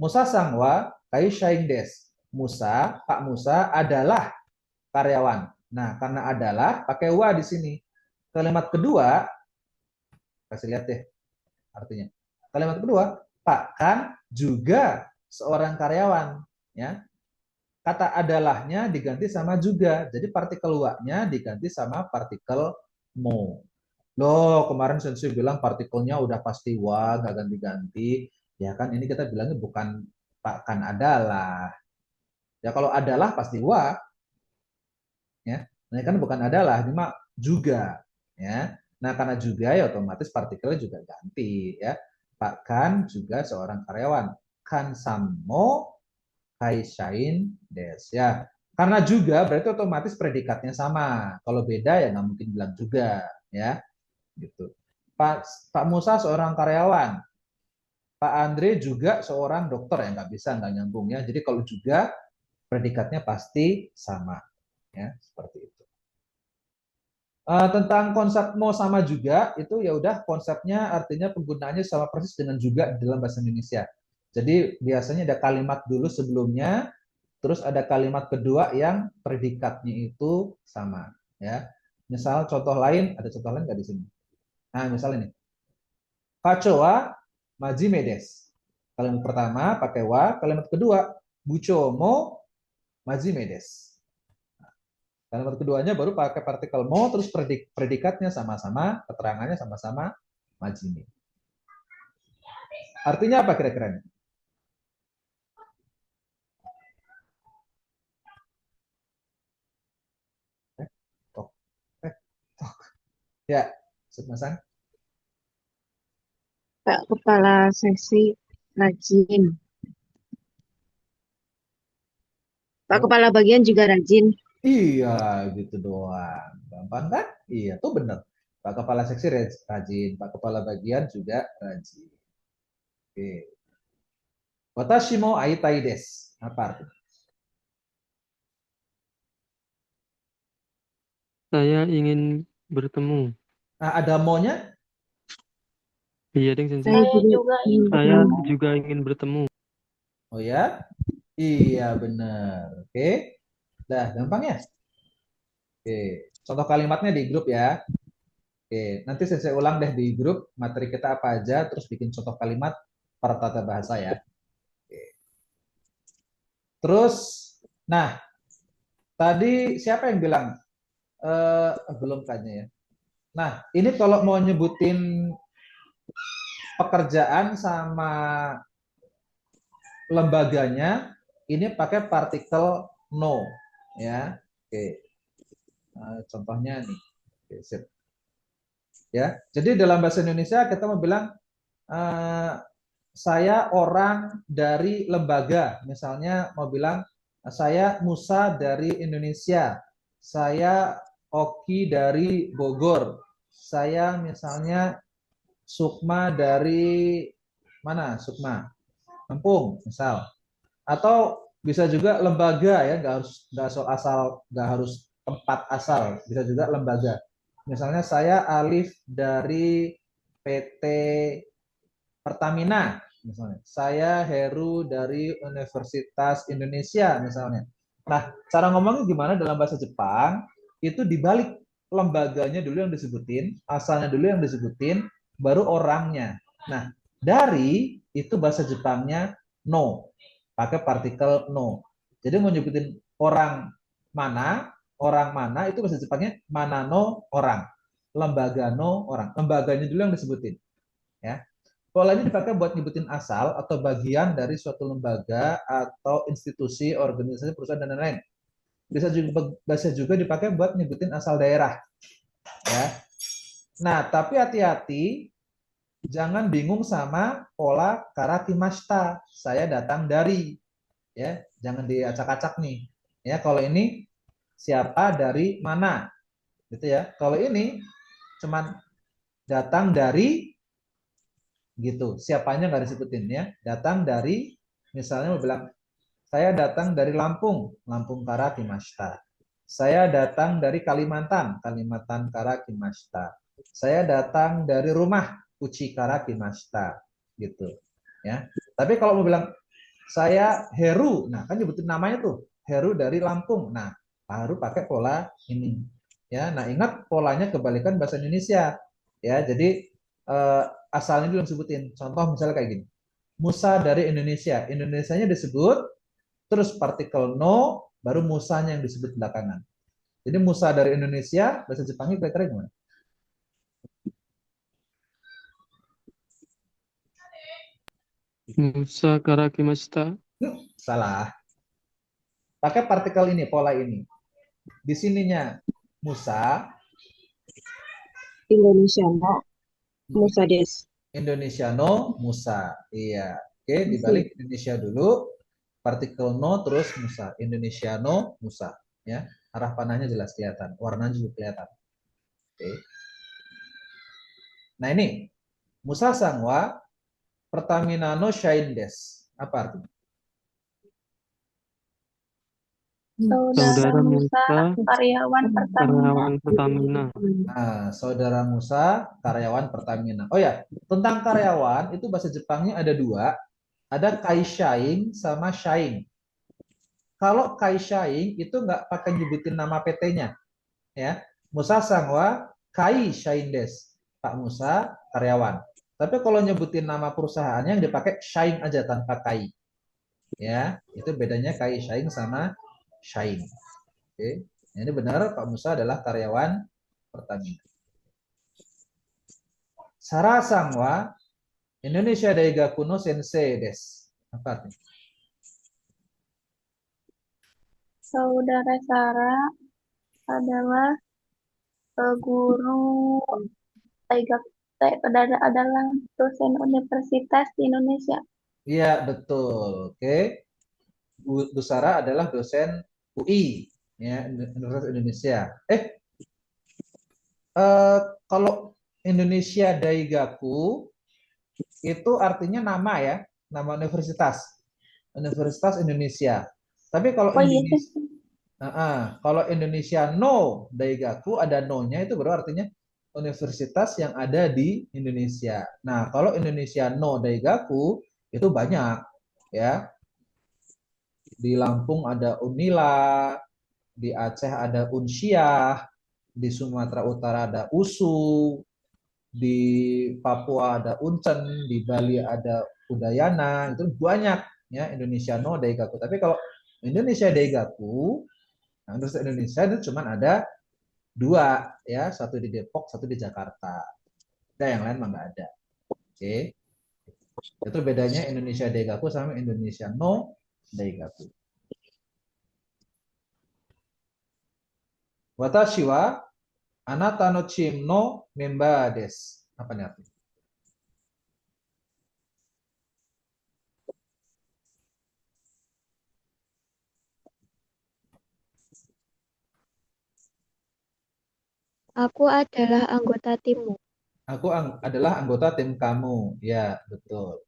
Musa sangwa kaishain des. Musa, Pak Musa adalah karyawan. Nah, karena adalah pakai wa di sini. Kalimat kedua, kasih lihat deh artinya. Kalimat kedua, Pak kan juga seorang karyawan, ya. Kata adalahnya diganti sama juga. Jadi partikel wa-nya diganti sama partikel mo. Loh, kemarin Sensei bilang partikelnya udah pasti wa, nggak ganti-ganti. Ya kan ini kita bilangnya bukan Pak kan adalah. Ya kalau adalah pasti wa, ya. Nah, kan bukan adalah, cuma juga, ya. Nah, karena juga ya otomatis partikelnya juga ganti, ya. Pak Kan juga seorang karyawan. Kan Sammo Kaishain des, ya. Karena juga berarti otomatis predikatnya sama. Kalau beda ya nggak mungkin bilang juga, ya. Gitu. Pak Musa seorang karyawan. Pak Andre juga seorang dokter, ya nggak bisa, nggak nyambung ya. Jadi kalau juga predikatnya pasti sama, ya seperti itu. Tentang konsep mo sama juga itu ya udah konsepnya artinya penggunaannya sama persis dengan juga di dalam bahasa Indonesia. Jadi biasanya ada kalimat dulu sebelumnya, terus ada kalimat kedua yang predikatnya itu sama, ya. Misal contoh lain, ada contoh lain nggak di sini? Nah, misal ini, kacoa majime desu. Kalimat pertama pakai wa, kalimat kedua bucho mo majime desu. Kalimat keduanya baru pakai partikel mo, terus predikatnya sama-sama, keterangannya sama-sama majime. Artinya apa kira-kira? Tok, tok. Ya, Sukmasang. Pak Kepala Seksi rajin. Pak Kepala Bagian juga rajin. Iya, gitu doang. Gampang kan? Iya, tuh bener. Pak Kepala Seksi rajin, Pak Kepala Bagian juga rajin. Oke. Watashi mo aitai desu. Apa artinya? Saya ingin bertemu. Nah, ada mo-nya? Iya, Deng Sensei. Saya Saya juga ingin Saya bertemu. juga ingin bertemu. Oh ya? Iya, bener. Oke. Dah, gampang ya? Oke. Contoh kalimatnya di grup ya. Oke, nanti saya ulang deh di grup materi kita apa aja, terus bikin contoh kalimat per tata bahasa ya. Oke. Terus, nah, tadi siapa yang bilang? Belum kayaknya ya. Nah, ini kalau mau nyebutin pekerjaan sama lembaganya, ini pakai partikel no, ya. Oke, contohnya nih. Oke, sip. Ya, jadi dalam bahasa Indonesia kita mau bilang eh, saya orang dari lembaga, misalnya mau bilang saya Musa dari Indonesia, saya Oki dari Bogor, saya misalnya Sukma dari mana? Sukma, Lampung, misal. Atau bisa juga lembaga ya, nggak asal, nggak harus tempat asal, bisa juga lembaga. Misalnya saya Alif dari PT Pertamina, misalnya. Saya Heru dari Universitas Indonesia, misalnya. Nah, cara ngomongnya gimana dalam bahasa Jepang? Itu dibalik lembaganya dulu yang disebutin, asalnya dulu yang disebutin, baru orangnya. Nah, dari itu bahasa Jepangnya no, pakai partikel no. Jadi mau nyebutin orang mana itu bahasa Jepangnya mana no orang, lembaga no orang. Lembaganya dulu yang disebutin, ya. Pola ini dipakai buat nyebutin asal atau bagian dari suatu lembaga atau institusi, organisasi, perusahaan, dan lain-lain. Bisa juga dipakai buat nyebutin asal daerah. Ya. Nah, tapi hati-hati, jangan bingung sama pola karakimashita. Saya datang dari, ya, jangan diacak-acak nih. Ya, kalau ini siapa dari mana, gitu ya. Kalau ini cuman datang dari gitu. Siapanya nggak disebutin ya. Datang dari, misalnya mau bilang saya datang dari Lampung, Lampung Kara Kimashita. Saya datang dari Kalimantan, Kalimantan Kara Kimashita. Saya datang dari rumah, Uchi Kara Kimashita, gitu. Ya. Tapi kalau mau bilang saya Heru, nah kan nyebutin namanya tuh, Heru dari Lampung. Nah, baru pakai pola ini. Ya, nah ingat polanya kebalikan bahasa Indonesia. Ya, jadi asalnya dulu sebutin. Contoh misalnya kayak gini. Musa dari Indonesia. Indonesianya disebut, terus partikel no, baru Musanya yang disebut belakangan. Jadi Musa dari Indonesia, bahasa Jepangnya kira-kira gimana? Musa karakimashita. Salah. Pakai partikel ini, pola ini. Di sininya Musa, Indonesia no Musa des. Indonesia no, Musa. Iya. Oke, dibalik Indonesia dulu, partikel no terus Musa. Indonesia no, Musa. Ya, arah panahnya jelas kelihatan, warnanya juga kelihatan. Oke. Nah ini Musa Sangwa Pertamina no Shine Des. Apa artinya? Saudara Saudara Musa, Musa, karyawan Pertamina. karyawan Pertamina. Nah, saudara Musa, karyawan Pertamina. Oh ya, tentang karyawan itu bahasa Jepangnya ada dua, ada kaishain sama shain. Kalau kaishain itu nggak pakai nyebutin nama PT-nya, ya. Musa Sangwa Kai Shain Des. Pak Musa karyawan. Tapi kalau nyebutin nama perusahaannya yang dipakai Shain aja tanpa Kai. Ya, itu bedanya Kai Shain sama Shain. Oke. Ini benar Pak Musa adalah karyawan Pertamina. Sara Sangwa Indonesia Daigaku no Sensei Des. Apa artinya? Saudara Sarah adalah guru adalah dosen universitas di Indonesia. Iya, betul. Oke. Bu Sara adalah dosen UI, ya, Universitas Indonesia. Kalau Indonesia Daigaku itu artinya nama ya, nama universitas. Universitas Indonesia. Tapi kalau Oh iya, kalau Indonesia no Daigaku ada no-nya itu baru artinya universitas yang ada di Indonesia. Nah, kalau Indonesia no Daigaku itu banyak ya. Di Lampung ada Unila, di Aceh ada Unsyah, di Sumatera Utara ada USU, di Papua ada Uncen, di Bali ada Udayana, itu banyak ya Indonesia no Daigaku. Tapi kalau Indonesia Daigaku, nah, Indonesia itu cuma ada dua ya, satu di Depok, satu di Jakarta. Ada yang lain mah nggak ada. Oke. Itu bedanya Indonesia Daigaku sama Indonesia no Daigaku. Watashi wa anata no chim no member desu. Apa nih artinya? Aku adalah anggota timmu. Aku adalah anggota tim kamu. Ya, betul.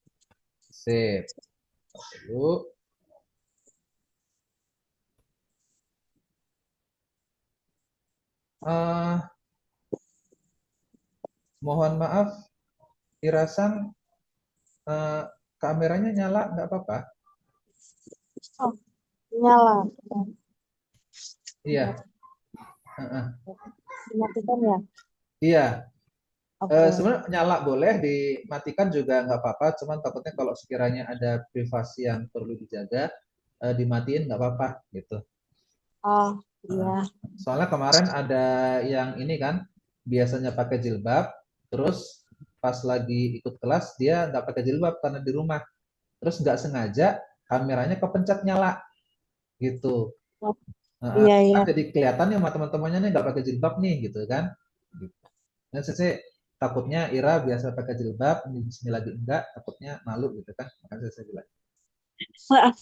Sip. Dulu. Mohon maaf, Irasan, kameranya nyala nggak apa-apa? Oh, nyala. Iya. Dimatikan ya? Iya. Oke. Sebenarnya nyala boleh, dimatikan juga nggak apa-apa. Cuman takutnya kalau sekiranya ada privasi yang perlu dijaga, dimatiin nggak apa-apa gitu. Oh, iya. Soalnya kemarin ada yang ini kan, biasanya pakai jilbab, terus pas lagi ikut kelas dia nggak pakai jilbab karena di rumah. Terus nggak sengaja kameranya kepencet nyala gitu. Oh, iya, iya. Jadi kelihatan ya sama teman-temannya nih nggak pakai jilbab nih gitu kan. Gitu. Nah, saya takutnya Ira biasa pakai jilbab, ini di sini lagi enggak, takutnya malu gitu kan. Makanya saya bilang. Maaf.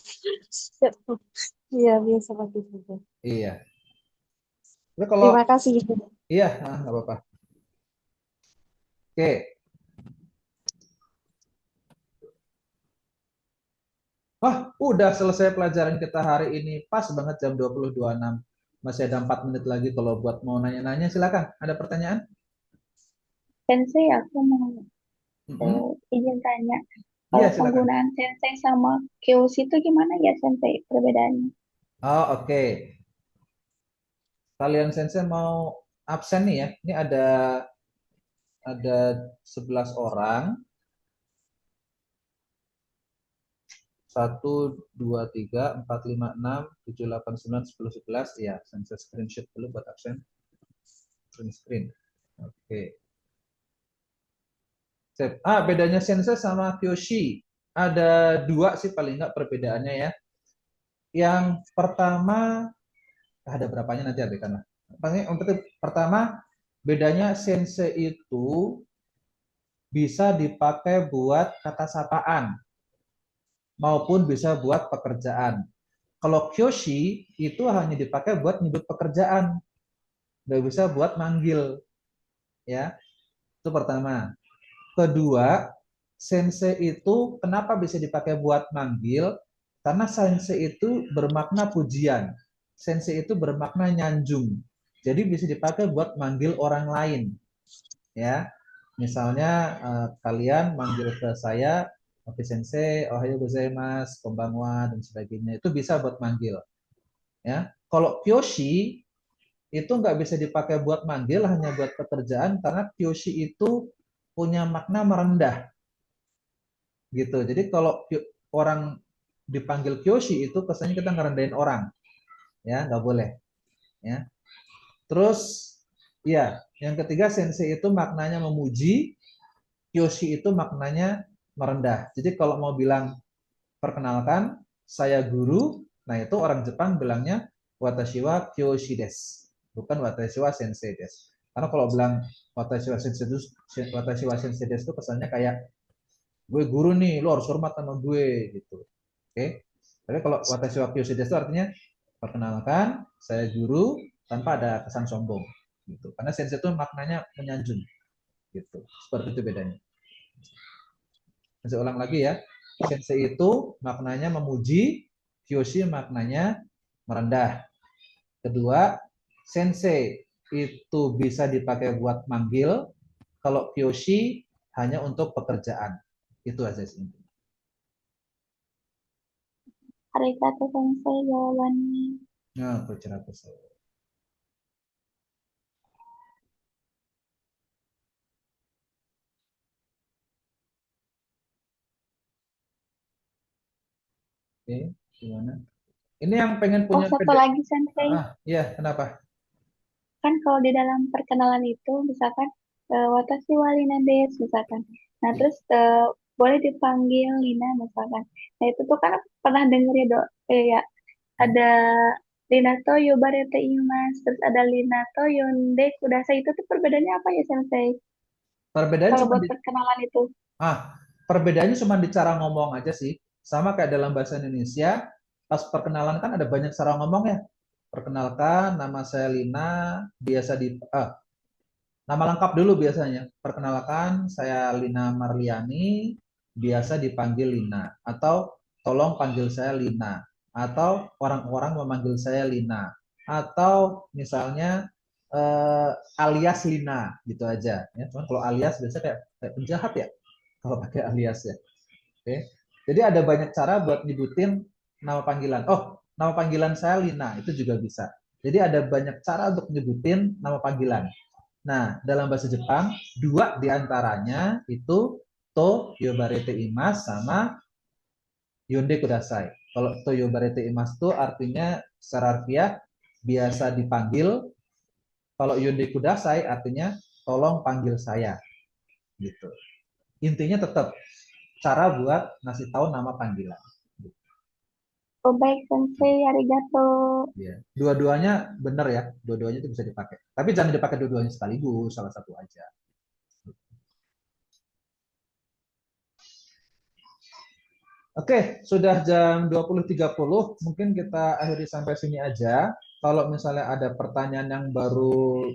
Iya, biasa pakai juga. Iya. Tapi kalau Terima kasih. iya, nggak apa-apa. Oke. Wah, udah selesai pelajaran kita hari ini. Pas banget jam 20.26. Masih ada 4 menit lagi kalau buat mau nanya-nanya silakan. Ada pertanyaan? Sensei, aku mau izin tanya. Kalau Iya, silakan. penggunaan sensei sama QC itu gimana ya, Sensei, perbedaannya? Oh, oke. Kalian sensei mau absen nih ya. Ini ada 11 orang. 1, 2, 3, 4, 5, 6, 7, 8, 9, 10, 11. Ya, sensei screenshot dulu buat absen. Screen. Oke. Bedanya sensei sama kyoshi. Ada dua sih paling nggak perbedaannya ya. Yang pertama, ada berapanya nanti adekan lah. Pertama, bedanya sensei itu bisa dipakai buat kata sapaan maupun bisa buat pekerjaan. Kalau kyoshi itu hanya dipakai buat nyebut pekerjaan, nggak bisa buat manggil, ya. Itu pertama. Kedua, sensei itu kenapa bisa dipakai buat manggil? Karena sensei itu bermakna pujian. sensei itu bermakna nyanjung. Jadi bisa dipakai buat manggil orang lain. Ya. Misalnya kalian manggil ke saya, Oke Sensei, Ohayo gozaimasu, konbanwa dan sebagainya. Itu bisa buat manggil. Ya. Kalau kyoshi itu nggak bisa dipakai buat manggil, hanya buat pekerjaan karena kyoshi itu punya makna merendah. Gitu. Jadi kalau orang dipanggil kyoshi itu kesannya kita ngerendahin orang. Ya, nggak boleh. Ya. Terus ya, yang ketiga sensei itu maknanya memuji, kyoshi itu maknanya merendah. Jadi kalau mau bilang perkenalkan, saya guru, nah itu orang Jepang bilangnya watashi wa kyoshi desu, bukan watashi wa sensei desu. Karena kalau bilang watashi wa sensei desu itu kesannya kayak gue guru nih, lo harus hormat sama gue gitu. Oke. Tapi kalau watashi wa kyoshi desu artinya perkenalkan, saya guru tanpa ada kesan sombong gitu. Karena sensei itu maknanya menyanjung gitu. Seperti itu bedanya. Saya ulang lagi ya. Sensei itu maknanya memuji, kyoshi maknanya merendah. Kedua, sensei itu bisa dipakai buat manggil, kalau kyoshi hanya untuk pekerjaan. Itu aja sih. Arigato sensei jawabannya. Nah, bicara besar. Oke, gimana? Ini yang pengen Oh, punya satu lagi sensei. Iya, kenapa? Kan kalau di dalam perkenalan itu misalkan watashi wa Lina desu misalkan. Nah, terus boleh dipanggil Lina misalkan. Nah, itu tuh kan pernah denger ya, Dok. Ya, ada Lina to yobarete imasu, terus ada Lina to yonde kudasai. Itu tuh perbedaannya apa ya, Sensei? Perbedaannya Kalau cuma buat perkenalan itu. perbedaannya cuma di cara ngomong aja sih. Sama kayak dalam bahasa Indonesia, pas perkenalan kan ada banyak cara ngomong ya. Perkenalkan, nama saya Lina, biasa nama lengkap dulu biasanya. Perkenalkan, saya Lina Marliani, biasa dipanggil Lina. Atau tolong panggil saya Lina. Atau orang-orang memanggil saya Lina. Atau misalnya alias Lina, gitu aja. Ya, cuman kalau alias biasanya kayak penjahat ya, kalau pakai alias ya. Oke. Jadi ada banyak cara buat nyebutin nama panggilan. Oh, nama panggilan saya Lina, itu juga bisa. Jadi ada banyak cara untuk nyebutin nama panggilan. Nah, dalam bahasa Jepang, dua diantaranya itu to yobarete imasu sama yonde kudasai. Kalau to yobarete imasu itu artinya secara harfiah biasa dipanggil. Kalau yonde kudasai artinya tolong panggil saya. Gitu. Intinya tetap cara buat ngasih tahu nama panggilan. Oh, baik, Sensei. Arigato. Ya. Dua-duanya benar ya, dua-duanya itu bisa dipakai. Tapi jangan dipakai dua-duanya sekaligus, salah satu aja. Oke, sudah jam 20.30, mungkin kita akhiri sampai sini aja. Kalau misalnya ada pertanyaan yang baru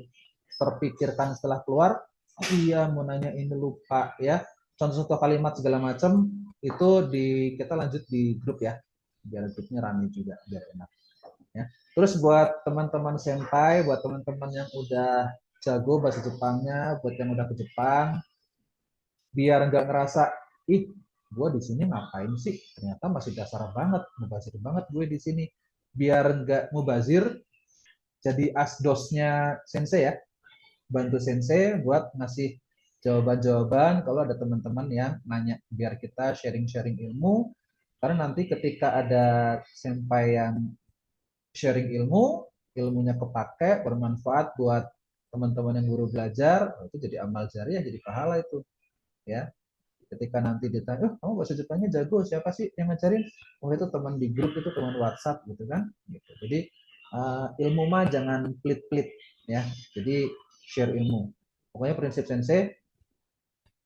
terpikirkan setelah keluar, iya mau nanya ini lupa ya. Contoh-contoh kalimat segala macam itu kita lanjut di grup ya. Biar grupnya rame juga, biar enak. Ya. Terus buat teman-teman senpai, buat teman-teman yang udah jago bahasa Jepangnya, buat yang udah ke Jepang, biar nggak ngerasa, ih, gue di sini ngapain sih? Ternyata masih dasar banget, mubazir banget gue di sini. Biar nggak mubazir, jadi asdosnya sensei ya, bantu sensei buat ngasih jawaban-jawaban kalau ada teman-teman yang nanya, biar kita sharing-sharing ilmu. Karena nanti ketika ada senpai yang sharing ilmu, ilmunya kepake, bermanfaat buat teman-teman yang baru belajar, itu jadi amal jariah, jadi pahala itu. Ya, ketika nanti ditanya, kamu bahasa Jepangnya jago, siapa sih yang ngajarin? Oh, itu teman di grup, itu teman WhatsApp gitu kan. Gitu. Jadi ilmu mah jangan pelit-pelit ya. Jadi share ilmu. Pokoknya prinsip sensei,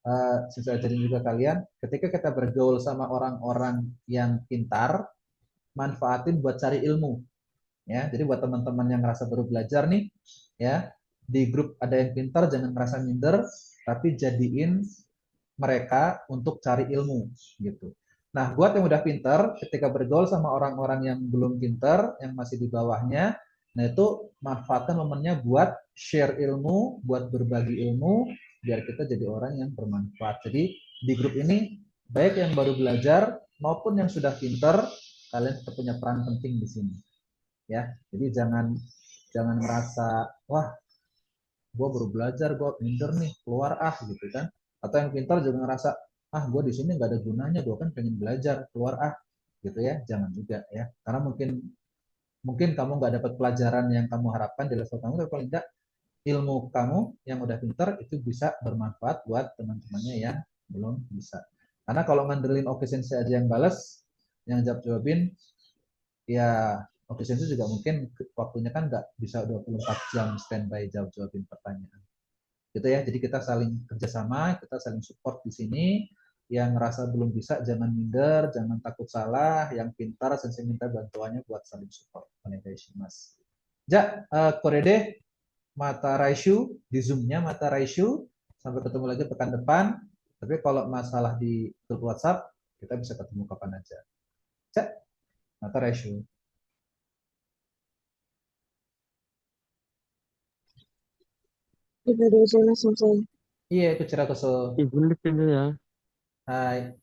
saya ajarin juga kalian, ketika kita bergaul sama orang-orang yang pintar, manfaatin buat cari ilmu. Ya, jadi buat teman-teman yang ngerasa baru belajar nih, ya, di grup ada yang pintar, jangan ngerasa minder, tapi jadiin mereka untuk cari ilmu gitu. Nah, buat yang udah pinter, ketika bergaul sama orang-orang yang belum pinter, yang masih di bawahnya, nah itu manfaatkan momennya buat share ilmu, buat berbagi ilmu, biar kita jadi orang yang bermanfaat. Jadi di grup ini, baik yang baru belajar maupun yang sudah pinter, kalian tetap punya peran penting di sini. Ya, jadi jangan jangan merasa, wah, gue baru belajar, gue minder nih, keluar gitu kan. Atau yang pintar juga ngerasa, gue di sini nggak ada gunanya, gue kan pengen belajar, keluar gitu ya. Jangan juga ya, karena mungkin mungkin kamu nggak dapat pelajaran yang kamu harapkan di level kamu, tapi paling nggak ilmu kamu yang udah pintar itu bisa bermanfaat buat teman-temannya yang belum bisa. Karena kalau ngandelin oke sensei aja yang balas, yang jawabin, ya oke sensei juga mungkin waktunya kan nggak bisa 24 jam standby jawabin pertanyaan gitu ya. Jadi kita saling kerjasama, kita saling support di sini. Yang ngerasa belum bisa jangan minder, jangan takut salah. Yang pintar sensei minta bantuannya buat saling support. Onegaishimasu. Ja, korede mata raishu di zoom-nya mata raishu. Sampai ketemu lagi pekan depan. Tapi kalau masalah di grup WhatsApp kita bisa ketemu kapan aja. Ja, mata raishu. ありがとうございます、先生。Iya,こちらこそ。Izin di sini ya. Hai.